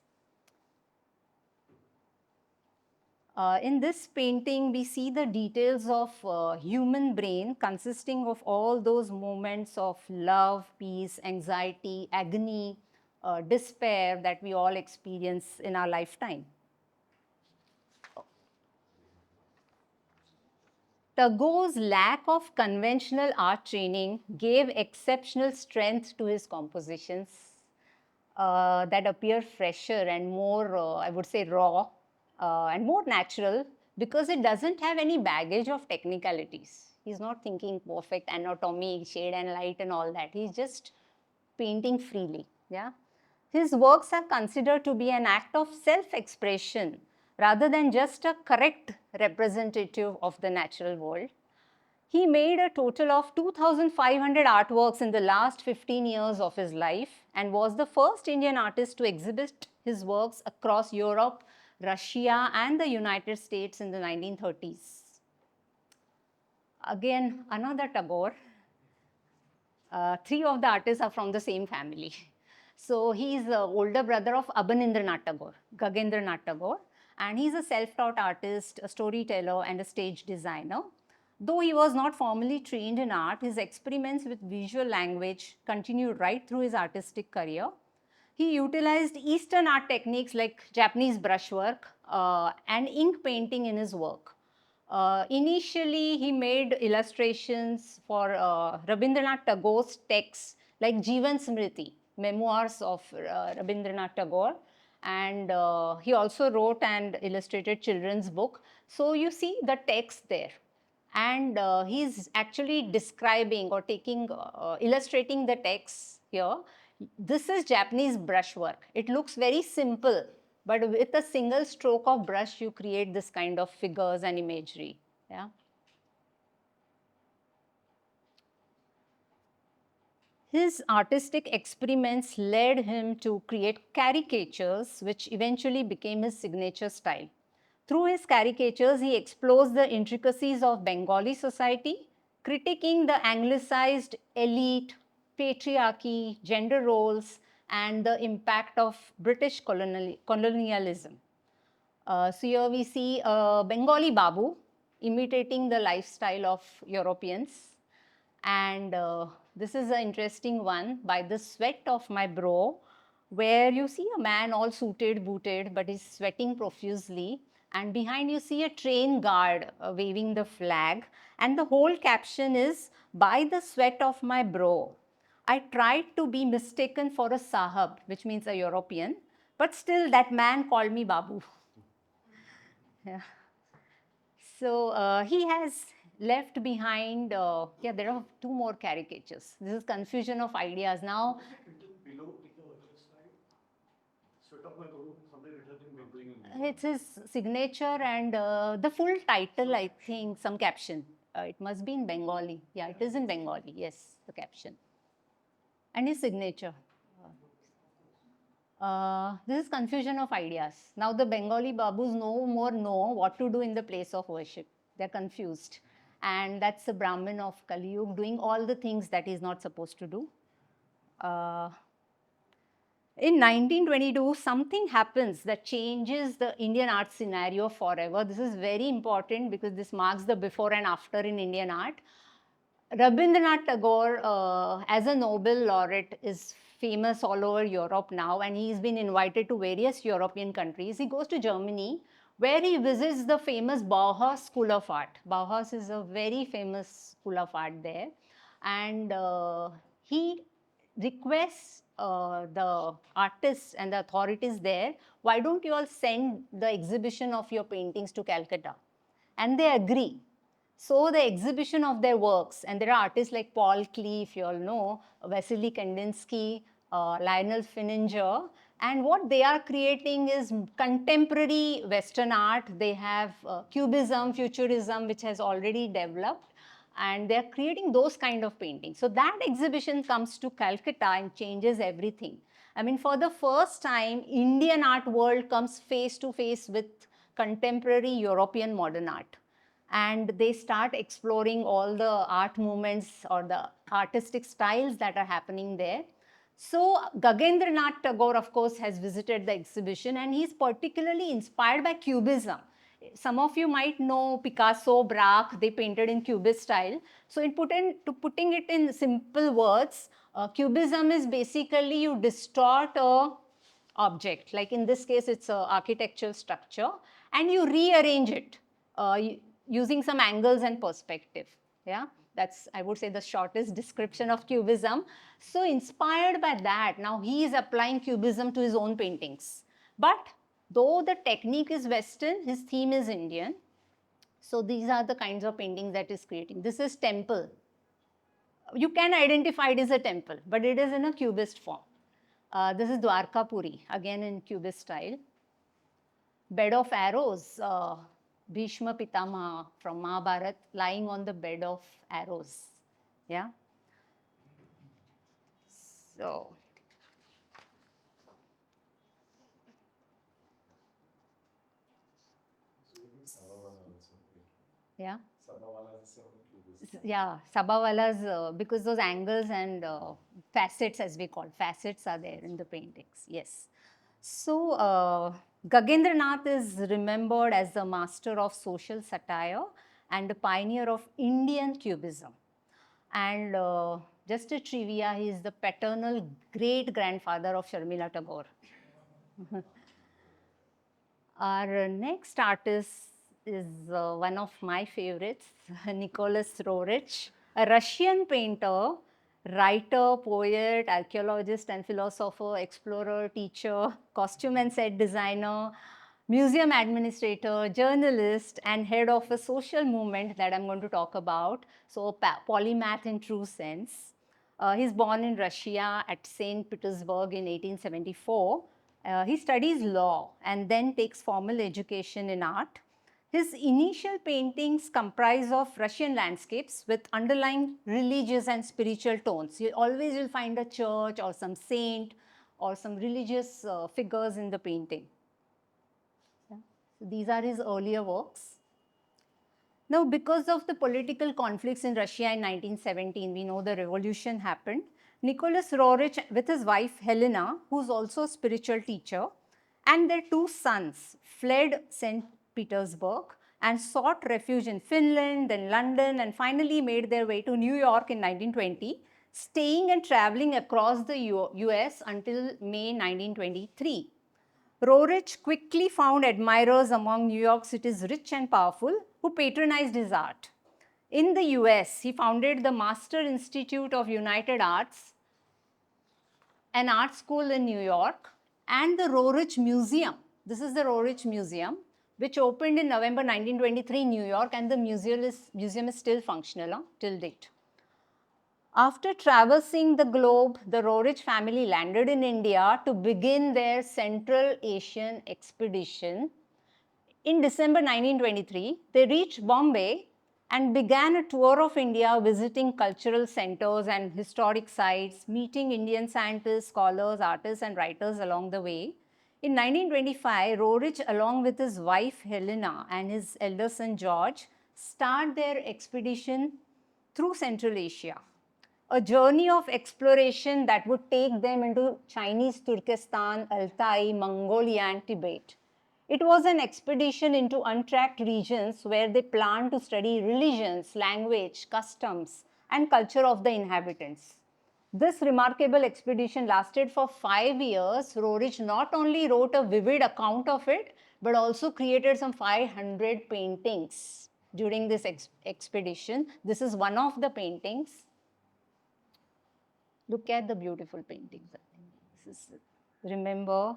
In this painting, we see the details of human brain consisting of all those moments of love, peace, anxiety, agony, despair that we all experience in our lifetime. Tagore's lack of conventional art training gave exceptional strength to his compositions that appear fresher and more, I would say, raw and more natural, because it doesn't have any baggage of technicalities. He's not thinking perfect anatomy, shade and light and all that. He's just painting freely. Yeah. His works are considered to be an act of self-expression rather than just a correct representative of the natural world. He made a total of 2,500 artworks in the last 15 years of his life and was the first Indian artist to exhibit his works across Europe, Russia, and the United States in the 1930s. Again, another Tagore. Three of the artists are from the same family. So he's the older brother of Abanindranath Tagore, Gagendranath Tagore, and he's a self-taught artist, a storyteller, and a stage designer. Though he was not formally trained in art, his experiments with visual language continued right through his artistic career. He utilized Eastern art techniques like Japanese brushwork and ink painting in his work. Initially, he made illustrations for Rabindranath Tagore's texts like Jivan Smriti, memoirs of Rabindranath Tagore, and he also wrote and illustrated children's book. So you see the text there, and he's actually describing or illustrating the text here. This is Japanese brushwork. It looks very simple, but with a single stroke of brush, you create this kind of figures and imagery. Yeah. His artistic experiments led him to create caricatures, which eventually became his signature style. Through his caricatures, he explores the intricacies of Bengali society, critiquing the anglicized elite, patriarchy, gender roles, and the impact of British colonialism. So here we see a Bengali Babu imitating the lifestyle of Europeans. And this is an interesting one, by the sweat of my brow, where you see a man all suited, booted, but he's sweating profusely. And behind you see a train guard waving the flag. And the whole caption is, by the sweat of my brow. I tried to be mistaken for a Sahab, which means a European, but still that man called me Babu. Yeah. So he has left behind, yeah, there are two more caricatures. This is confusion of ideas. Now, Below the slide, sweat of my brow, something written in Bengali. it's his signature and the full title, I think, some caption. It must be in Bengali. Yeah, it is in Bengali. Yes, the caption. And his signature. This is confusion of ideas. Now the Bengali Babus no more know what to do in the place of worship. They're confused. And that's the Brahmin of Kali Yuga doing all the things that he's not supposed to do. In 1922, something happens that changes the Indian art scenario forever. This is very important because this marks the before and after in Indian art. Rabindranath Tagore, as a Nobel laureate, is famous all over Europe now, and he's been invited to various European countries. He goes to Germany, where he visits the famous Bauhaus School of Art. Bauhaus is a very famous school of art there. And he requests the artists and the authorities there, why don't you all send the exhibition of your paintings to Calcutta? And they agree. So the exhibition of their works, and there are artists like Paul Klee, if you all know, Vasily Kandinsky, Lionel Finninger, and what they are creating is contemporary Western art. They have Cubism, Futurism, which has already developed, and they're creating those kind of paintings. So that exhibition comes to Calcutta and changes everything. I mean, for the first time, Indian art world comes face to face with contemporary European modern art. And they start exploring all the art movements or the artistic styles that are happening there. So Gagendranath Tagore, of course, has visited the exhibition, and he's particularly inspired by Cubism. Some of you might know Picasso, Braque, they painted in Cubist style. So putting it in simple words, Cubism is basically you distort a object, like in this case it's a architectural structure, and you rearrange it using some angles and perspective. Yeah, that's, I would say, the shortest description of Cubism. So inspired by that, now he is applying Cubism to his own paintings. But though the technique is Western, his theme is Indian. So these are the kinds of paintings that is creating. This is temple. You can identify it as a temple, but it is in a Cubist form. This is Dwarkapuri, again in Cubist style. Bed of arrows, Bhishma Pitamaha from Mahabharat, lying on the bed of arrows. Yeah. So, yeah. Yeah, Sabhawalas, because those angles and facets, as we call, facets are there in the paintings. Yes. So, Gagendranath is remembered as the master of social satire and a pioneer of Indian Cubism. And just a trivia, he is the paternal great-grandfather of Sharmila Tagore. Our next artist is one of my favorites, Nicholas Roerich, a Russian painter, writer, poet, archaeologist and philosopher, explorer, teacher, costume and set designer, museum administrator, journalist, and head of a social movement that I'm going to talk about. So polymath in true sense. He's born in Russia at St. Petersburg in 1874. He studies law and then takes formal education in art. His initial paintings comprise of Russian landscapes with underlying religious and spiritual tones. You always will find a church or some saint or some religious figures in the painting. Yeah. So these are his earlier works. Now, because of the political conflicts in Russia in 1917, we know the revolution happened. Nicholas Roerich, with his wife Helena, who's also a spiritual teacher, and their two sons fled St. Petersburg and sought refuge in Finland, then London, and finally made their way to New York in 1920, staying and traveling across the US until May 1923. Roerich quickly found admirers among New York City's rich and powerful who patronized his art. In the US, he founded the Master Institute of United Arts, an art school in New York, and the Roerich Museum. This is the Roerich Museum, which opened in November 1923 in New York, and the museum is still functional till date. After traversing the globe, the Roerich family landed in India to begin their Central Asian expedition. In December 1923, they reached Bombay and began a tour of India, visiting cultural centers and historic sites, meeting Indian scientists, scholars, artists, and writers along the way. In 1925, Roerich, along with his wife Helena and his elder son George, start their expedition through Central Asia, a journey of exploration that would take them into Chinese Turkestan, Altai, Mongolia, and Tibet. It was an expedition into untracked regions where they planned to study religions, language, customs, and culture of the inhabitants. This remarkable expedition lasted for 5 years. Roerich not only wrote a vivid account of it, but also created some 500 paintings during this expedition. This is one of the paintings. Look at the beautiful paintings. Remember,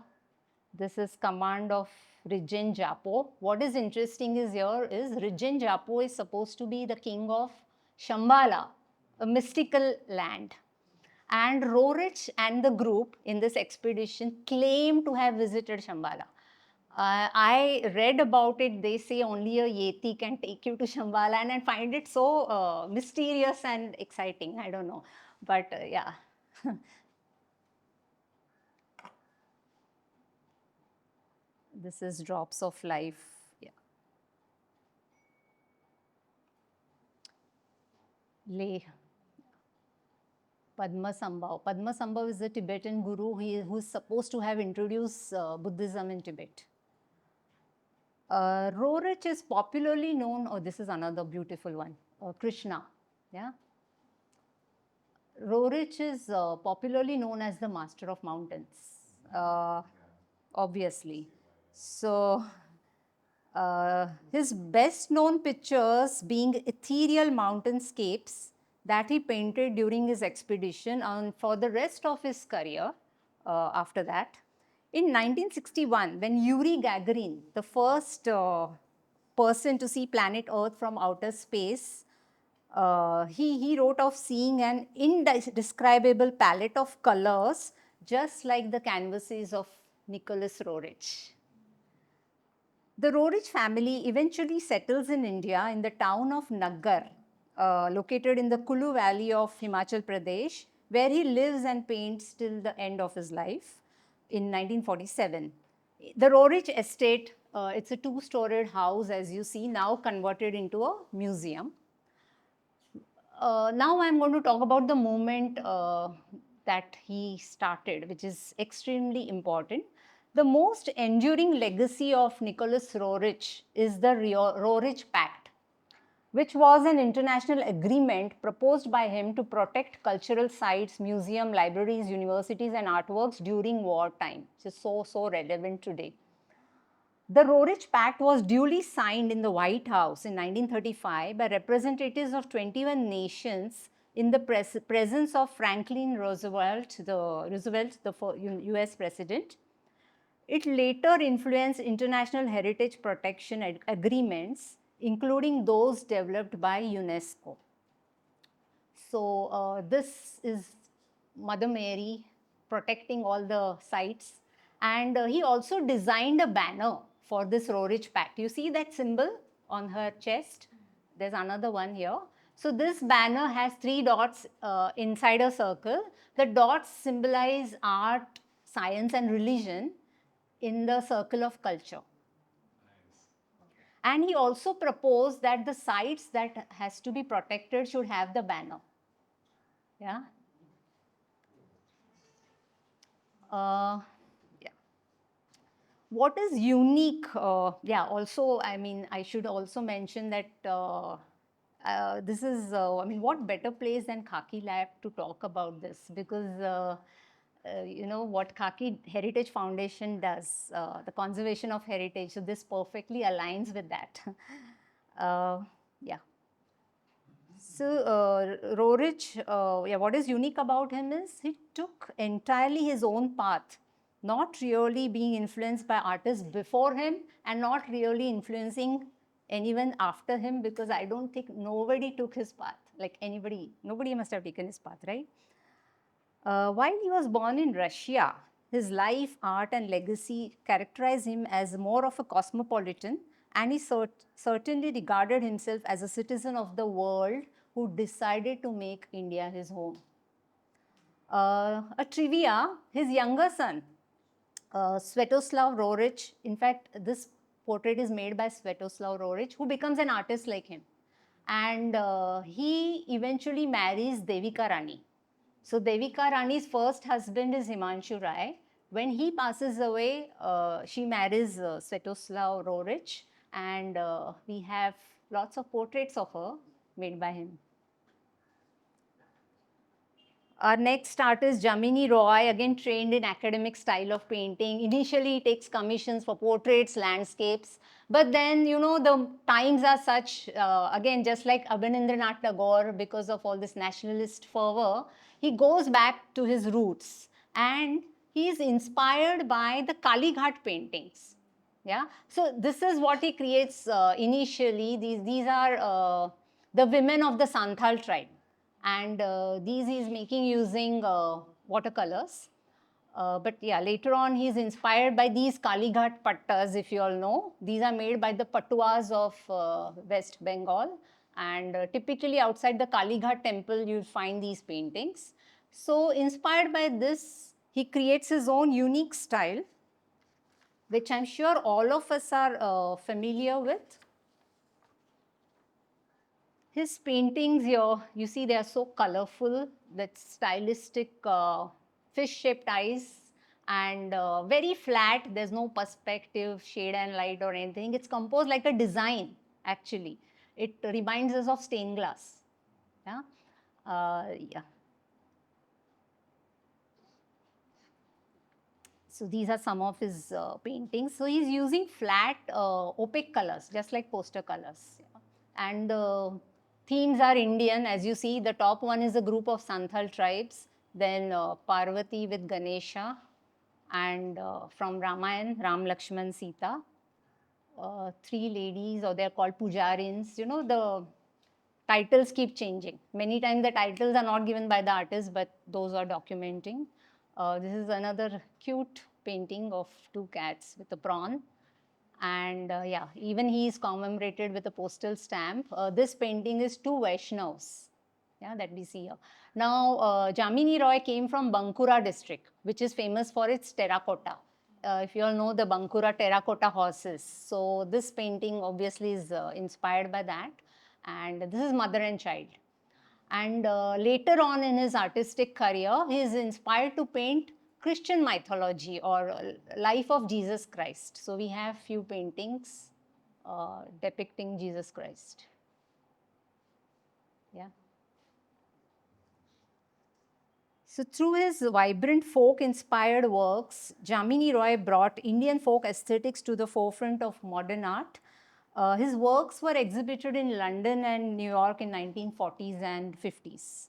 this is command of Ridgen Japo. What is interesting is here is Ridgen Japo is supposed to be the king of Shambhala, a mystical land. And Roerich and the group in this expedition claim to have visited Shambhala. I read about it. They say only a Yeti can take you to Shambhala, and I find it so mysterious and exciting. I don't know. But yeah. This is drops of life. Yeah. Lay. Padmasambhav. Padmasambhav is a Tibetan guru who is supposed to have introduced Buddhism in Tibet. Roerich is popularly known, oh, this is another beautiful one, Krishna. Yeah. Roerich is popularly known as the master of mountains, obviously. So, his best known pictures being ethereal mountainscapes that he painted during his expedition and for the rest of his career after that. In 1961, when Yuri Gagarin, the first person to see planet Earth from outer space, he wrote of seeing an indescribable palette of colors just like the canvases of Nicholas Roerich. The Roerich family eventually settles in India in the town of Naggar, located in the Kulu Valley of Himachal Pradesh, where he lives and paints till the end of his life in 1947. The Roerich estate, it's a two-storied house, as you see, now converted into a museum. Now I'm going to talk about the movement that he started, which is extremely important. The most enduring legacy of Nicholas Roerich is the Roerich Pact, which was an international agreement proposed by him to protect cultural sites, museums, libraries, universities, and artworks during wartime, which is so relevant today. The Roerich Pact was duly signed in the White House in 1935 by representatives of 21 nations in the presence of Franklin Roosevelt, the US president. It later influenced international heritage protection agreements, including those developed by UNESCO. So this is Mother Mary protecting all the sites. And he also designed a banner for this Roerich Pact. You see that symbol? on her chest. There's another one here. So this banner has 3 dots inside a circle. The dots symbolize art, science and religion in the circle of culture. And he also proposed that the sites that has to be protected should have the banner. Yeah. Yeah. What is unique? Yeah, also, I mean, I should also mention that this is, I mean, what better place than Khaki Lab to talk about this? Because, you know, what Khaki Heritage Foundation does, the conservation of heritage, so this perfectly aligns with that. Yeah. So, Roerich, yeah, what is unique about him is he took entirely his own path, not really being influenced by artists before him and not really influencing anyone after him, because I don't think nobody took his path, like nobody must have taken his path, right? While he was born in Russia, his life, art and legacy characterized him as more of a cosmopolitan, and he certainly regarded himself as a citizen of the world who decided to make India his home. A trivia, his younger son, Svetoslav Roerich, in fact, this portrait is made by Svetoslav Roerich, who becomes an artist like him. And he eventually marries Devika Rani. So Devika Rani's first husband is Himanshu Rai. When he passes away, she marries Svetoslav Roerich, and we have lots of portraits of her made by him. Our next artist, Jamini Roy, again trained in academic style of painting. Initially, he takes commissions for portraits, landscapes. But then, you know, the times are such, again, just like Abanindranath Tagore, because of all this nationalist fervor, he goes back to his roots. And he is inspired by the Kalighat paintings. Yeah. So this is what he creates initially. These are the women of the Santhal tribe. And these he is making using watercolors. But yeah, later on he is inspired by these Kalighat pattas, if you all know. These are made by the Patuas of West Bengal. And typically outside the Kalighat temple, you'll find these paintings. So inspired by this, he creates his own unique style, which I'm sure all of us are familiar with. His paintings here, you see they are so colorful, that stylistic fish-shaped eyes, and very flat. There's no perspective, shade and light or anything. It's composed like a design, actually. It reminds us of stained glass. Yeah. Yeah. So these are some of his paintings. So he's using flat, opaque colors, just like poster colors. Yeah. And themes are Indian, as you see. The top one is a group of Santhal tribes, then Parvati with Ganesha, and from Ramayana, Ram, Lakshman, Sita. 3 ladies, or they're called pujarins. You know, the titles keep changing. Many times the titles are not given by the artist, but those are documenting. This is another cute painting of 2 cats with a prawn. And yeah, even he is commemorated with a postal stamp. This painting is 2 Vaishnavas, yeah, that we see here. Now, Jamini Roy came from Bankura district, which is famous for its terracotta. If you all know the Bankura terracotta horses. So this painting obviously is inspired by that. And this is mother and child. And later on in his artistic career, he is inspired to paint Christian mythology or life of Jesus Christ. So we have few paintings depicting Jesus Christ. Yeah. So through his vibrant folk-inspired works, Jamini Roy brought Indian folk aesthetics to the forefront of modern art. His works were exhibited in London and New York in 1940s and 50s.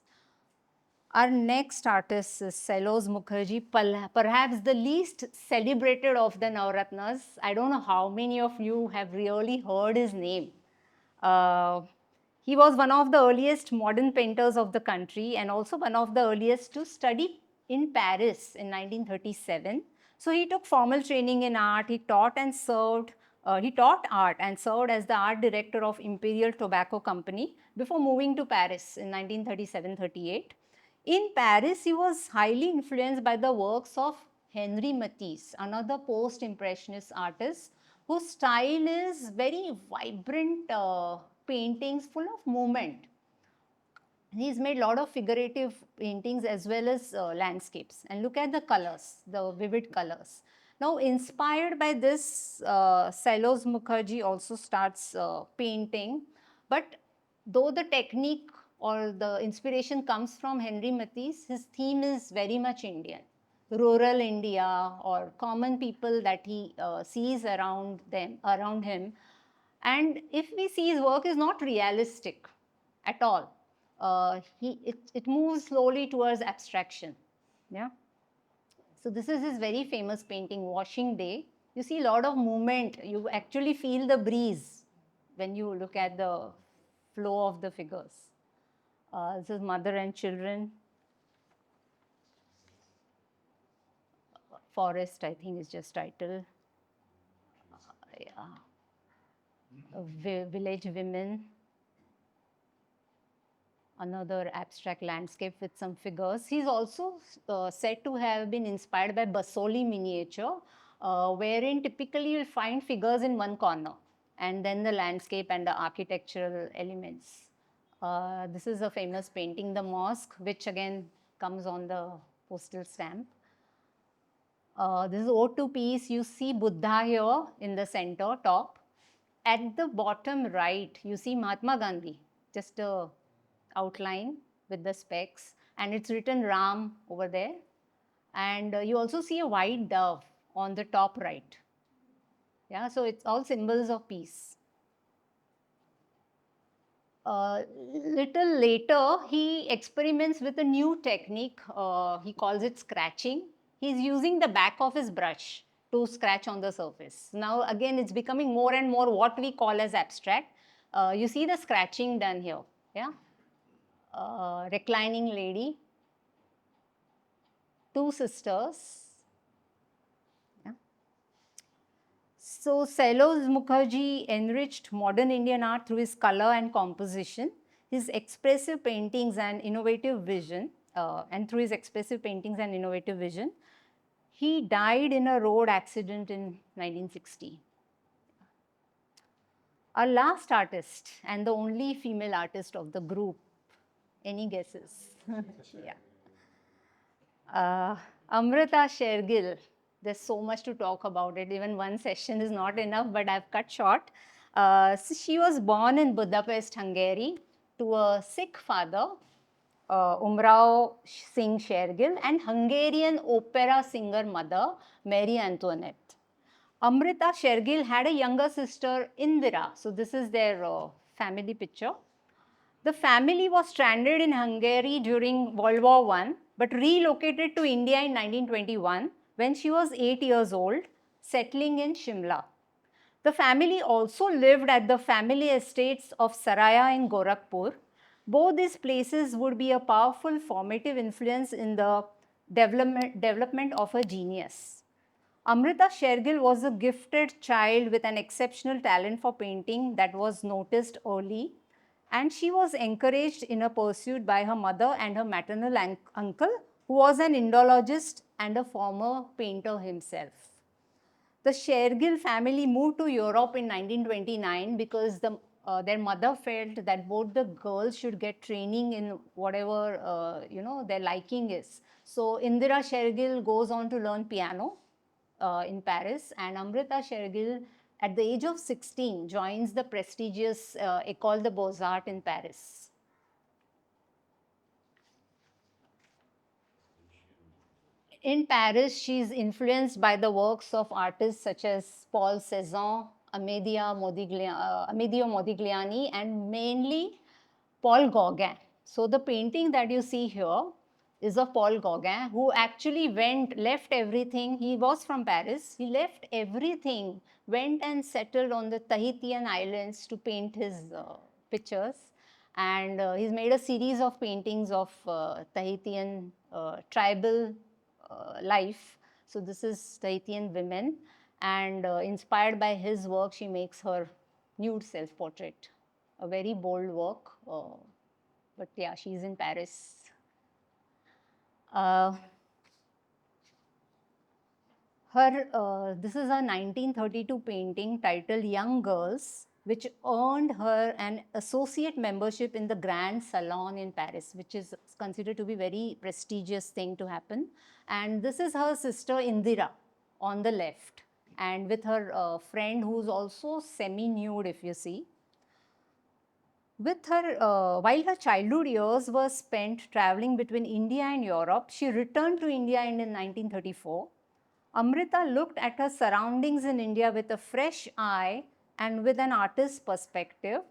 Our next artist is Sailos Mukherjee, perhaps the least celebrated of the Navaratnas. I don't know how many of you have really heard his name. He was one of the earliest modern painters of the country and also one of the earliest to study in Paris in 1937. So he took formal training in art. He taught and served He taught art and served as the art director of Imperial Tobacco Company before moving to Paris in 1937-38. In Paris, he was highly influenced by the works of Henri Matisse, another post-impressionist artist whose style is very vibrant paintings full of movement. He's made a lot of figurative paintings as well as landscapes. And look at the colors, the vivid colors. Now, inspired by this, Sailoz Mukherjee also starts painting. But though the technique or the inspiration comes from Henri Matisse, his theme is very much Indian. Rural India or common people that he sees around him. And if we see, his work is not realistic at all. It moves slowly towards abstraction. Yeah. So this is his very famous painting, Washing Day. You see a lot of movement. You actually feel the breeze when you look at the flow of the figures. This is Mother and Children. Forest, I think, is just title. Village Women. Another abstract landscape with some figures. He's also said to have been inspired by Basoli miniature, wherein typically you'll find figures in one corner and then the landscape and the architectural elements. This is a famous painting, The Mosque, which again comes on the postal stamp. This is O2 piece. You see Buddha here in the center, top. At the bottom right, you see Mahatma Gandhi, just a outline with the specs, and it's written Ram over there. And you also see a white dove on the top right. Yeah, so it's all symbols of peace. Little later, he experiments with a new technique. He calls it scratching. He's using the back of his brush to scratch on the surface. Now, again, it's becoming more and more what we call as abstract. You see the scratching done here. Yeah. Reclining lady, two sisters. Yeah. So Sailoz Mukherjee enriched modern Indian art through his color and composition, his expressive paintings and innovative vision, he died in a road accident in 1960. Our last artist and the only female artist of the group. Any guesses? Yeah. Amrita Shergill. There's so much to talk about it. Even one session is not enough, but I've cut short. So she was born in Budapest, Hungary, to a Sikh father, Umrao Singh Shergill, and Hungarian opera singer mother, Mary Antoinette. Amrita Shergill had a younger sister, Indira. So this is their family picture. The family was stranded in Hungary during World War I, but relocated to India in 1921 when she was 8 years old, settling in Shimla. The family also lived at the family estates of Saraya in Gorakhpur. Both these places would be a powerful formative influence in the development of a genius. Amrita Shergill was a gifted child with an exceptional talent for painting that was noticed early, and she was encouraged in a pursuit by her mother and her maternal uncle, who was an Indologist and a former painter himself. The Shergill family moved to Europe in 1929 because their mother felt that both the girls should get training in whatever their liking is. So Indira Shergill goes on to learn piano in Paris, and Amrita Shergill, at the age of 16, joins the prestigious École des Beaux-Arts in Paris. In Paris, she is influenced by the works of artists such as Paul Cézanne, Amedeo Modigliani, and mainly Paul Gauguin. So the painting that you see here is of Paul Gauguin, who actually left everything. He was from Paris. He left everything, went and settled on the Tahitian islands to paint his pictures. And he's made a series of paintings of Tahitian tribal life. So this is Tahitian women. And inspired by his work, she makes her nude self-portrait. A very bold work, but yeah, she's in Paris. This is a 1932 painting titled Young Girls, which earned her an associate membership in the Grand Salon in Paris, which is considered to be a very prestigious thing to happen. And this is her sister Indira on the left, and with her friend who's also semi-nude, if you see. While her childhood years were spent traveling between India and Europe, she returned to India in 1934. Amrita looked at her surroundings in India with a fresh eye and with an artist's perspective,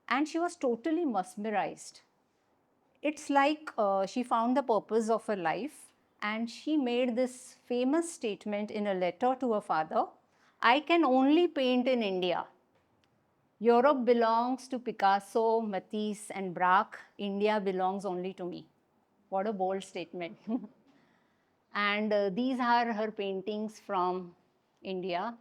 and she was totally mesmerized. It's like she found the purpose of her life, and she made this famous statement in a letter to her father: "I can only paint in India. Europe belongs to Picasso, Matisse, and Braque. India belongs only to me." What a bold statement. And these are her paintings from India.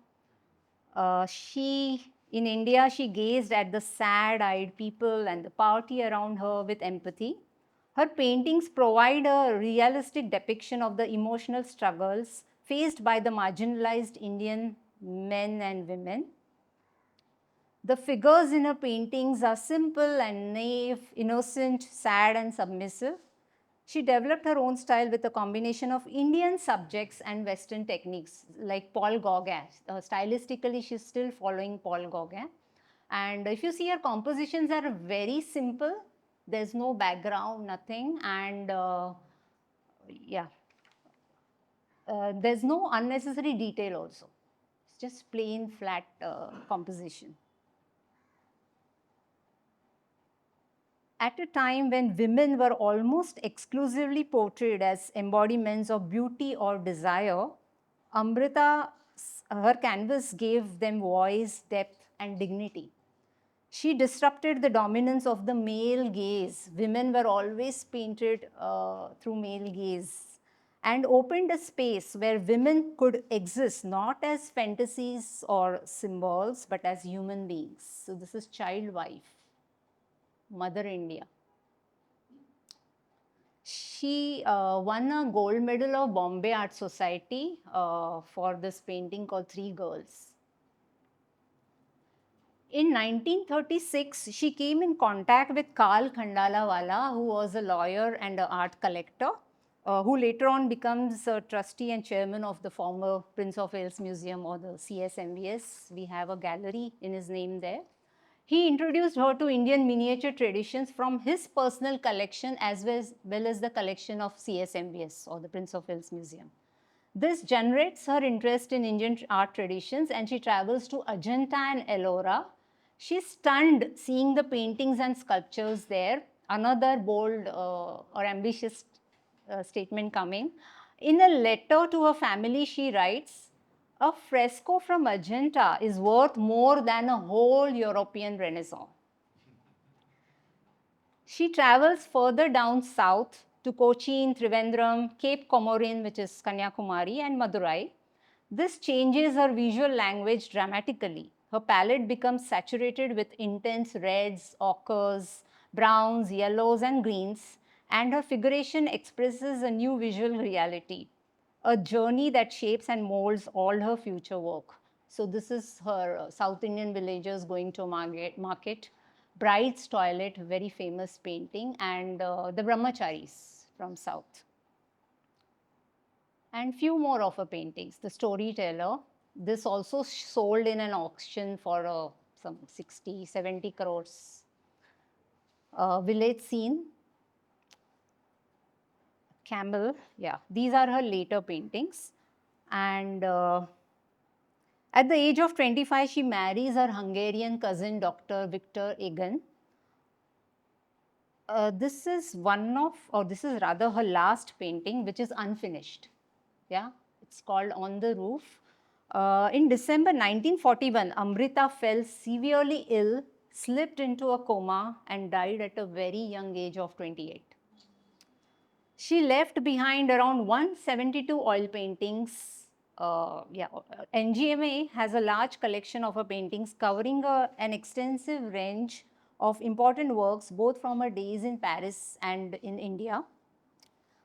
In India, she gazed at the sad-eyed people and the party around her with empathy. Her paintings provide a realistic depiction of the emotional struggles faced by the marginalized Indian men and women. The figures in her paintings are simple and naive, innocent, sad, and submissive. She developed her own style with a combination of Indian subjects and Western techniques, like Paul Gauguin. Stylistically, she's still following Paul Gauguin. And if you see, her compositions are very simple. There's no background, nothing. And there's no unnecessary detail also. It's just plain, flat composition. At a time when women were almost exclusively portrayed as embodiments of beauty or desire, her canvas gave them voice, depth, and dignity. She disrupted the dominance of the male gaze. Women were always painted through male gaze, and opened a space where women could exist not as fantasies or symbols, but as human beings. So this is Child Wife, Mother India. She won a gold medal of Bombay Art Society for this painting called Three Girls. In 1936, she came in contact with Karl Khandalawala, who was a lawyer and an art collector, who later on becomes a trustee and chairman of the former Prince of Wales Museum, or the CSMVS. We have a gallery in his name there. He introduced her to Indian miniature traditions from his personal collection as well as the collection of CSMVS, or the Prince of Wales Museum. This generates her interest in Indian art traditions, and she travels to Ajanta and Ellora. She's stunned seeing the paintings and sculptures there. Another bold or ambitious statement coming. In a letter to her family, she writes, "A fresco from Ajanta is worth more than a whole European Renaissance." She travels further down south to Cochin, Trivandrum, Cape Comorin, which is Kanyakumari, and Madurai. This changes her visual language dramatically. Her palette becomes saturated with intense reds, ochres, browns, yellows, and greens, and her figuration expresses a new visual reality, a journey that shapes and molds all her future work. So this is her South Indian villagers going to market, Bride's Toilet, very famous painting, and the Brahmacharis from South. And few more of her paintings. The Storyteller. This also sold in an auction for some 60, 70 crores. Village Scene. Camel. Yeah, these are her later paintings. And at the age of 25, she marries her Hungarian cousin, Dr. Victor Egan. This is this is rather her last painting, which is unfinished. Yeah, it's called On the Roof. In December 1941, Amrita fell severely ill, slipped into a coma, and died at a very young age of 28. She left behind around 172 oil paintings, NGMA has a large collection of her paintings covering an extensive range of important works both from her days in Paris and in India.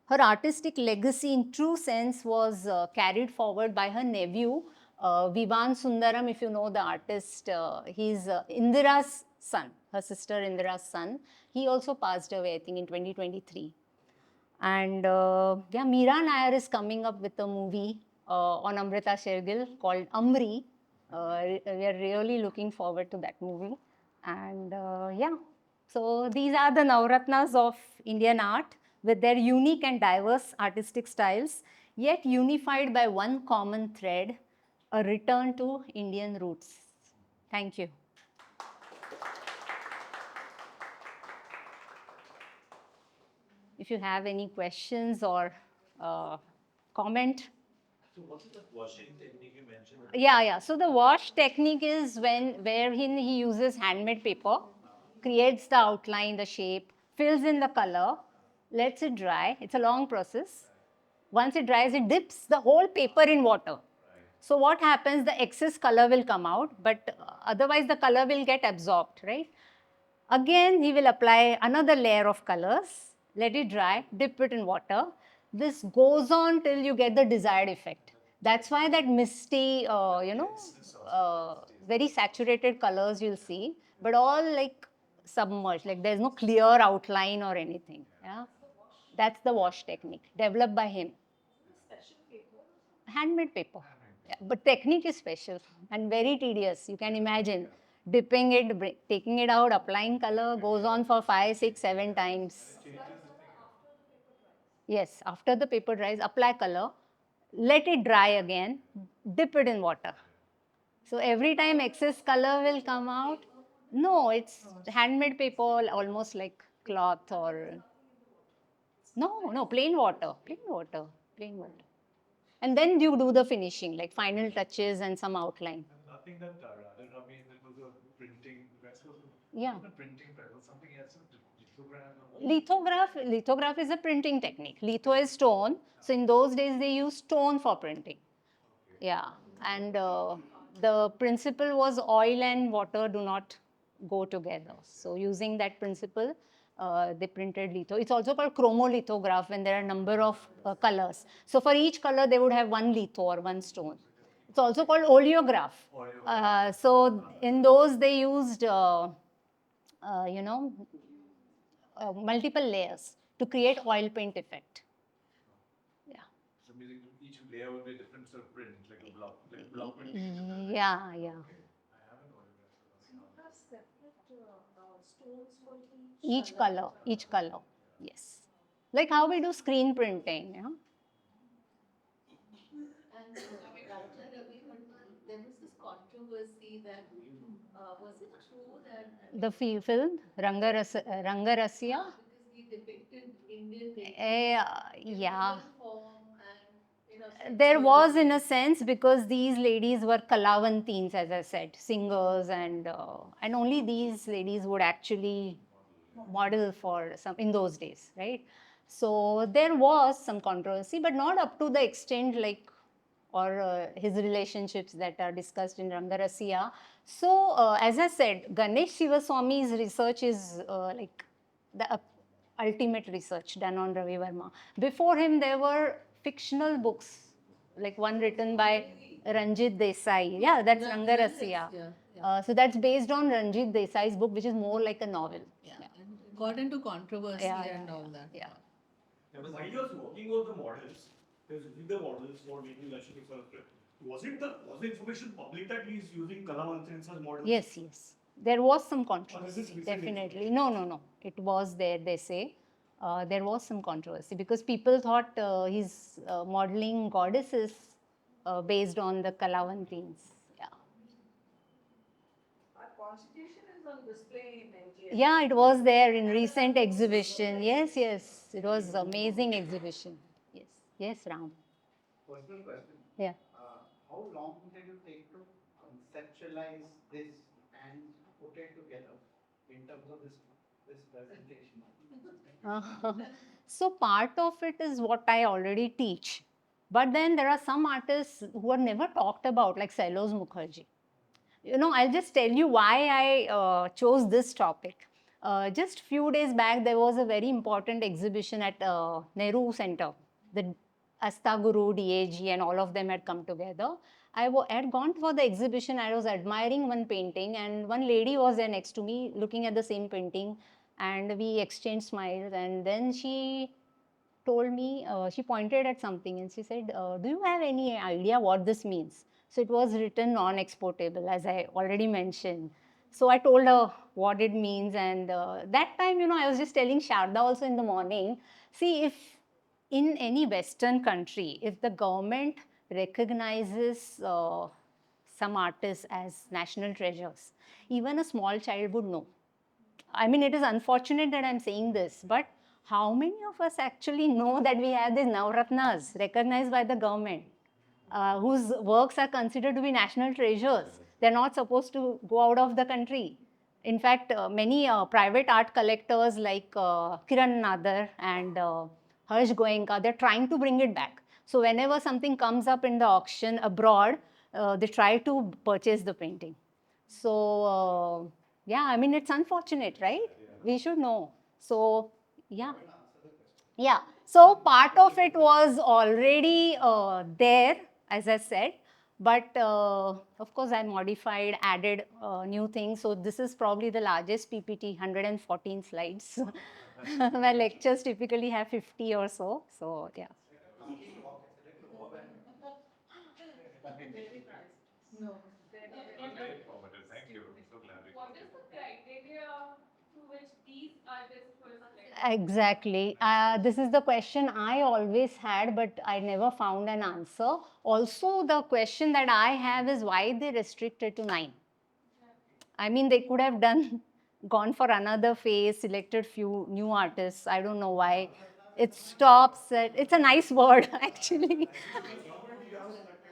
Her artistic legacy in true sense was carried forward by her nephew, Vivan Sundaram, if you know the artist. He's Indira's son, her sister Indira's son. He also passed away, I think, in 2023. And Meera Nair is coming up with a movie on Amrita Shergill called Amri. We are really looking forward to that movie. And so these are the Navaratnas of Indian art with their unique and diverse artistic styles, yet unified by one common thread, a return to Indian roots. Thank you. If you have any questions or comment. So what is the washing technique you mentioned? Yeah. So the wash technique is wherein he uses handmade paper, creates the outline, the shape, fills in the color, lets it dry. It's a long process. Once it dries, it dips the whole paper in water. So what happens? The excess color will come out, but otherwise the color will get absorbed, right? Again, he will apply another layer of colors, let it dry, dip it in water. This goes on till you get the desired effect. That's why that misty, very saturated colors you'll see, but all like submerged, like there's no clear outline or anything. Yeah, that's the wash technique developed by him. Handmade paper. Yeah, but technique is special and very tedious. You can imagine dipping it, taking it out, applying color, goes on for 5, 6, 7 times. Yes, after the paper dries, apply color, let it dry again, dip it in water. So every time excess color will come out. No, it's handmade paper, almost like cloth or no, plain water, plain water. And then you do the finishing, like final touches and some outline. Nothing that Raja Ravi, that was a printing press. Yeah. Not a printing press, was something else, lithograph. Lithograph is a printing technique. Litho is stone. So in those days, they used stone for printing. Yeah. And the principle was oil and water do not go together. So using that principle, they printed litho. It's also called chromolithograph when there are a number of colors. So for each color, they would have one litho or one stone. It's also called oleograph. So in those, they used, multiple layers to create oil paint effect. Yeah. So each layer would be a different sort of print, like a block print. Yeah. I haven't autographed Each color. Yes. Like how we do screen printing, yeah. And Raja Ravi Varma, there was this controversy that was it true that The film Rangarasya. because he depicted Indian Yeah. form and There was, in a sense, because these ladies were Kalavantins, as I said, singers, and only these ladies would actually model for some in those days, right? So there was some controversy, but not up to the extent like or his relationships that are discussed in Rangarasya. So as I said, Ganesh Shivaswami's research is like the ultimate research done on Ravi Varma. Before him, there were fictional books, like one written by Ranjit Desai. Yeah, that's Rangarasya. So that's based on Ranjit Desai's book, which is more like a novel. and got into controversy and all that. Yeah. While he was working on the models, he was using the models for making Lakshmi for a print. Was the information public that he is using Kalamantins as models? Yes. There was some Or is this controversy, recent definitely. No. It was there, they say. There was some controversy because people thought he's modeling goddesses based on the Kalavantins. Yeah. Our constitution is on display in India. Yeah, it was there in recent exhibition. Yes. It was amazing exhibition. Yes, Ram. Personal question. Yeah. How long did you take to conceptualize this and put it together in terms of this presentation? So part of it is what I already teach. But then there are some artists who are never talked about, like Sailoz Mukherjee. You know, I'll just tell you why I chose this topic. Just few days back, there was a very important exhibition at Nehru Center. The Asta Guru, DAG, and all of them had come together. Had gone for the exhibition. I was admiring one painting, and one lady was there next to me, looking at the same painting, and we exchanged smiles. And then she told me, she pointed at something and she said, do you have any idea what this means? So it was written non-exportable, as I already mentioned. So I told her what it means, and that time, you know, I was just telling Sharda also in the morning, see, if in any Western country, if the government recognizes some artists as national treasures, even a small child would know. I mean, it is unfortunate that I'm saying this, but how many of us actually know that we have these Navaratnas recognized by the government, whose works are considered to be national treasures? They're not supposed to go out of the country. In fact, many private art collectors like Kiran Nadar and Harsh Goenka, they're trying to bring it back. So whenever something comes up in the auction abroad, they try to purchase the painting. So, yeah, I mean, it's unfortunate, right? We should know. So, yeah. Yeah. So, part of it was already there, as I said. But, of course, I modified, added new things. So, this is probably the largest PPT, 114 slides. My lectures typically have 50 or so. So, yeah. No. Very informative. Thank you. So glad we What is the criteria through which these artists were selected? Exactly. This is the question I always had, but I never found an answer. Also, the question that I have is why they restricted to 9. I mean, they could have done, gone for another phase, selected few new artists. I don't know why. It stops at, it's a nice word, actually.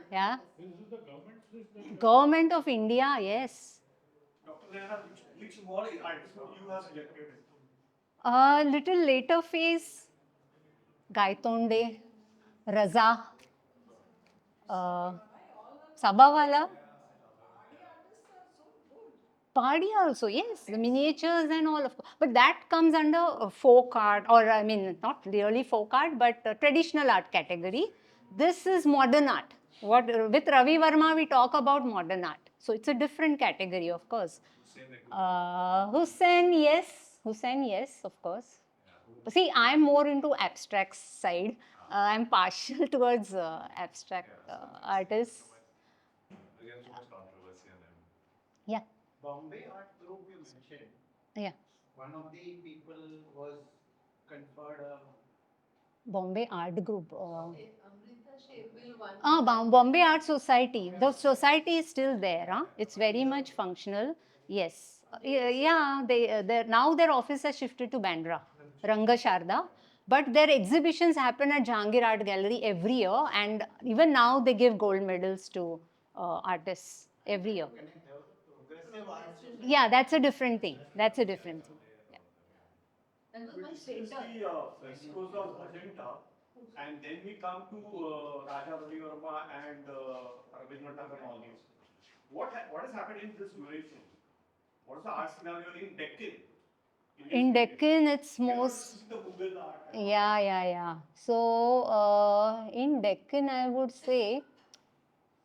Yeah. This is the government's list that Government of India, yes. Dr. Nayana, which war artist would you have selected? A little later phase, Gaitonde, Raza, Sabawala. Party also, yes, the miniatures and all of, but that comes under folk art, or I mean, not really folk art, but traditional art category. This is modern art. What with Ravi Varma we talk about modern art, so it's a different category, of course. Hussein, yes, of course. See, I'm more into abstract side. I'm partial towards abstract artists. Again, so much controversy on him. Yeah, Bombay Art Group you mentioned, yeah. one of the people was conferred a Bombay Art Group. Amrita Shergill won. Bombay Art Society. The society is still there. Huh? It's very much functional. Yes. Yeah, now their office has shifted to Bandra, Ranga Sharda. But their exhibitions happen at Jahangir Art Gallery every year, and even now they give gold medals to artists every year. progressive art society. Yeah, that's a different thing. That's a different thing. Yeah. That was my This state. is the frescoes of Magenta, and then we come to Raja Ravi Varma and Rabindranath and all these. What has happened in this duration? What is the art scenario in Deccan? In Deccan, it's We are not most. seeing the Mughal art. Yeah. So, in Deccan, I would say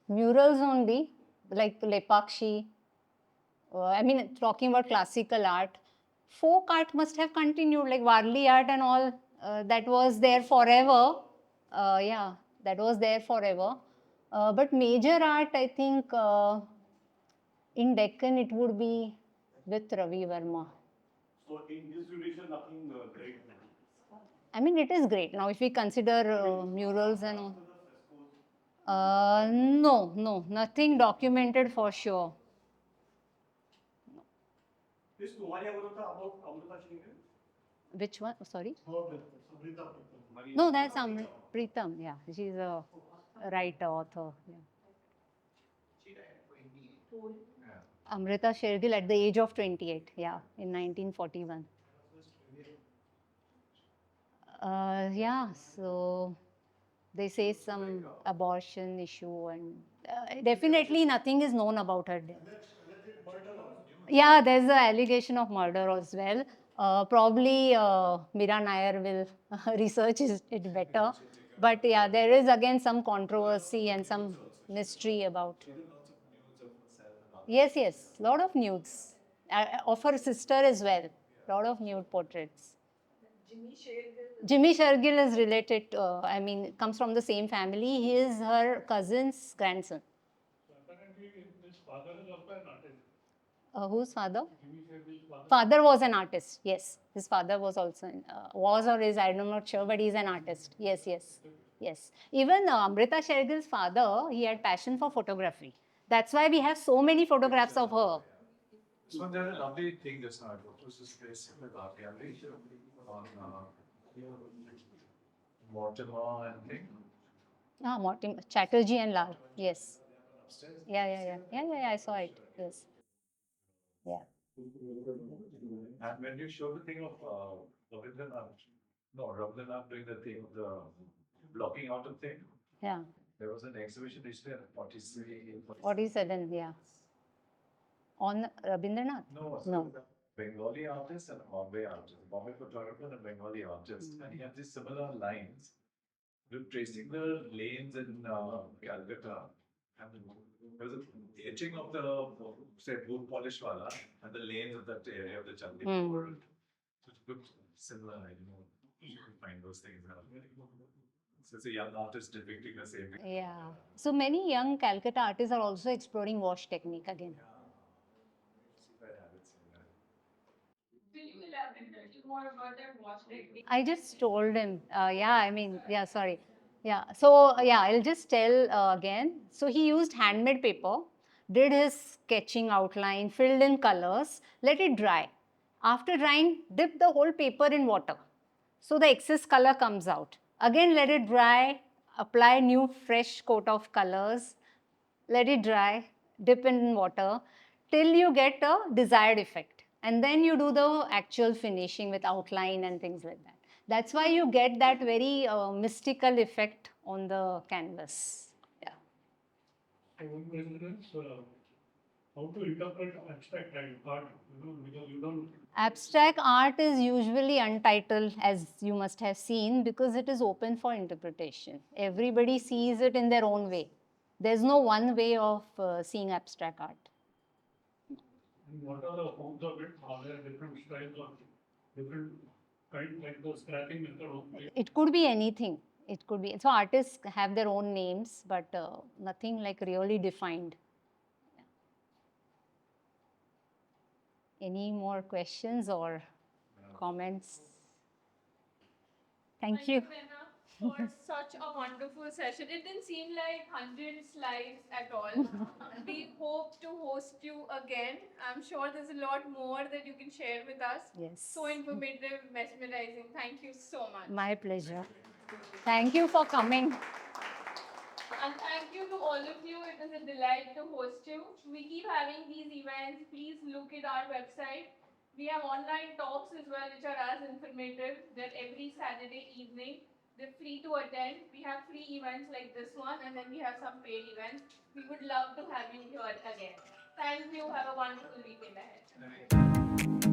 murals only, like Lepakshi. I mean, talking about classical art. Folk art must have continued, like Warli art and all. That was there forever. Yeah, that was there forever. But major art, I think, in Deccan, it would be with Ravi Varma. So in this duration, nothing great. I mean, it is great. Now, if we consider murals and all. After the frescoes, No, nothing documented for sure. this Tumhariya Varota about Amrita Shingle? Which one? Sorry? Samrita. No, that's Pritam. Yeah, she's a writer, author. Yeah. She died at 28. Amrita Shergill at the age of 28. Yeah, in 1941. Yeah, so They say some abortion issue, and definitely nothing is known about her death. Yeah, there's an allegation of murder as well. Probably Mira Nair will research it better. But yeah, there is again some controversy and some mystery about. Yes, yes, lot of nudes of her sister as well. Lot of nude portraits. Jimmy Shergill is related. I mean, comes from the same family. He is her cousin's grandson. Whose father? Father was an artist. Yes, his father was also was or is, I'm not sure, but he's an artist. Yes, yes, yes. Even Amrita Shergill's father, he had passion for photography. That's why we have so many photographs of her. So there's a lovely thing just now. What was this place in the art gallery on Mortimer and thing? Ah, Mortimer, Chatterjee and Lal. Yes. Yeah, yeah, yeah. Yeah, yeah, yeah, I saw it. Yes. Yeah. And when you show the thing of Rabindranath, no, Rabindranath doing the thing, the blocking out of thing, Yeah. there was an exhibition recently at 43. 47, yeah. On Rabindranath? No, No. Bengali artist and a Bombay artist, Bombay photographer and a Bengali artist. And he had these similar lines, tracing the lanes in Calcutta. And there was a etching of the, say, boot polish wala and the lanes of that area of the Chandipur world. So it looked similar, you can find those things out. So it's a young artist depicting the same. Yeah. So many young Calcutta artists are also exploring wash technique again. Will you elaborate a little more about that watch technique? I just told him. Yeah, I mean, yeah, sorry. Yeah. So, yeah, I'll just tell again. So, he used handmade paper, did his sketching outline, filled in colors, let it dry. After drying, dip the whole paper in water. So, the excess color comes out. Again, let it dry, apply new fresh coat of colors, let it dry, dip in water till you get a desired effect. And then you do the actual finishing with outline and things like that. That's why you get that very mystical effect on the canvas. Yeah. One question is, how to interpret abstract art? Because you don't. Abstract art is usually untitled, as you must have seen, because it is open for interpretation. Everybody sees it in their own way. There's no one way of seeing abstract art. And what are the forms of it? Are there different styles or different kind, like the scrapping method only? It could be anything. It could be. So artists have their own names, but nothing like really defined. Any more questions or comments? Thank you. Nayana, for such a wonderful session. It didn't seem like 100 slides at all. We hope to host you again. I'm sure there's a lot more that you can share with us. Yes. So informative, mesmerizing. Thank you so much. My pleasure. Thank you for coming. And thank you to all of you. It was a delight to host you. We keep having these events. Please look at our website. We have online talks as well, which are as informative. They're every Saturday evening. They're free to attend. We have free events like this one, and then we have some paid events. We would love to have you here again. Thank you. Have a wonderful weekend ahead.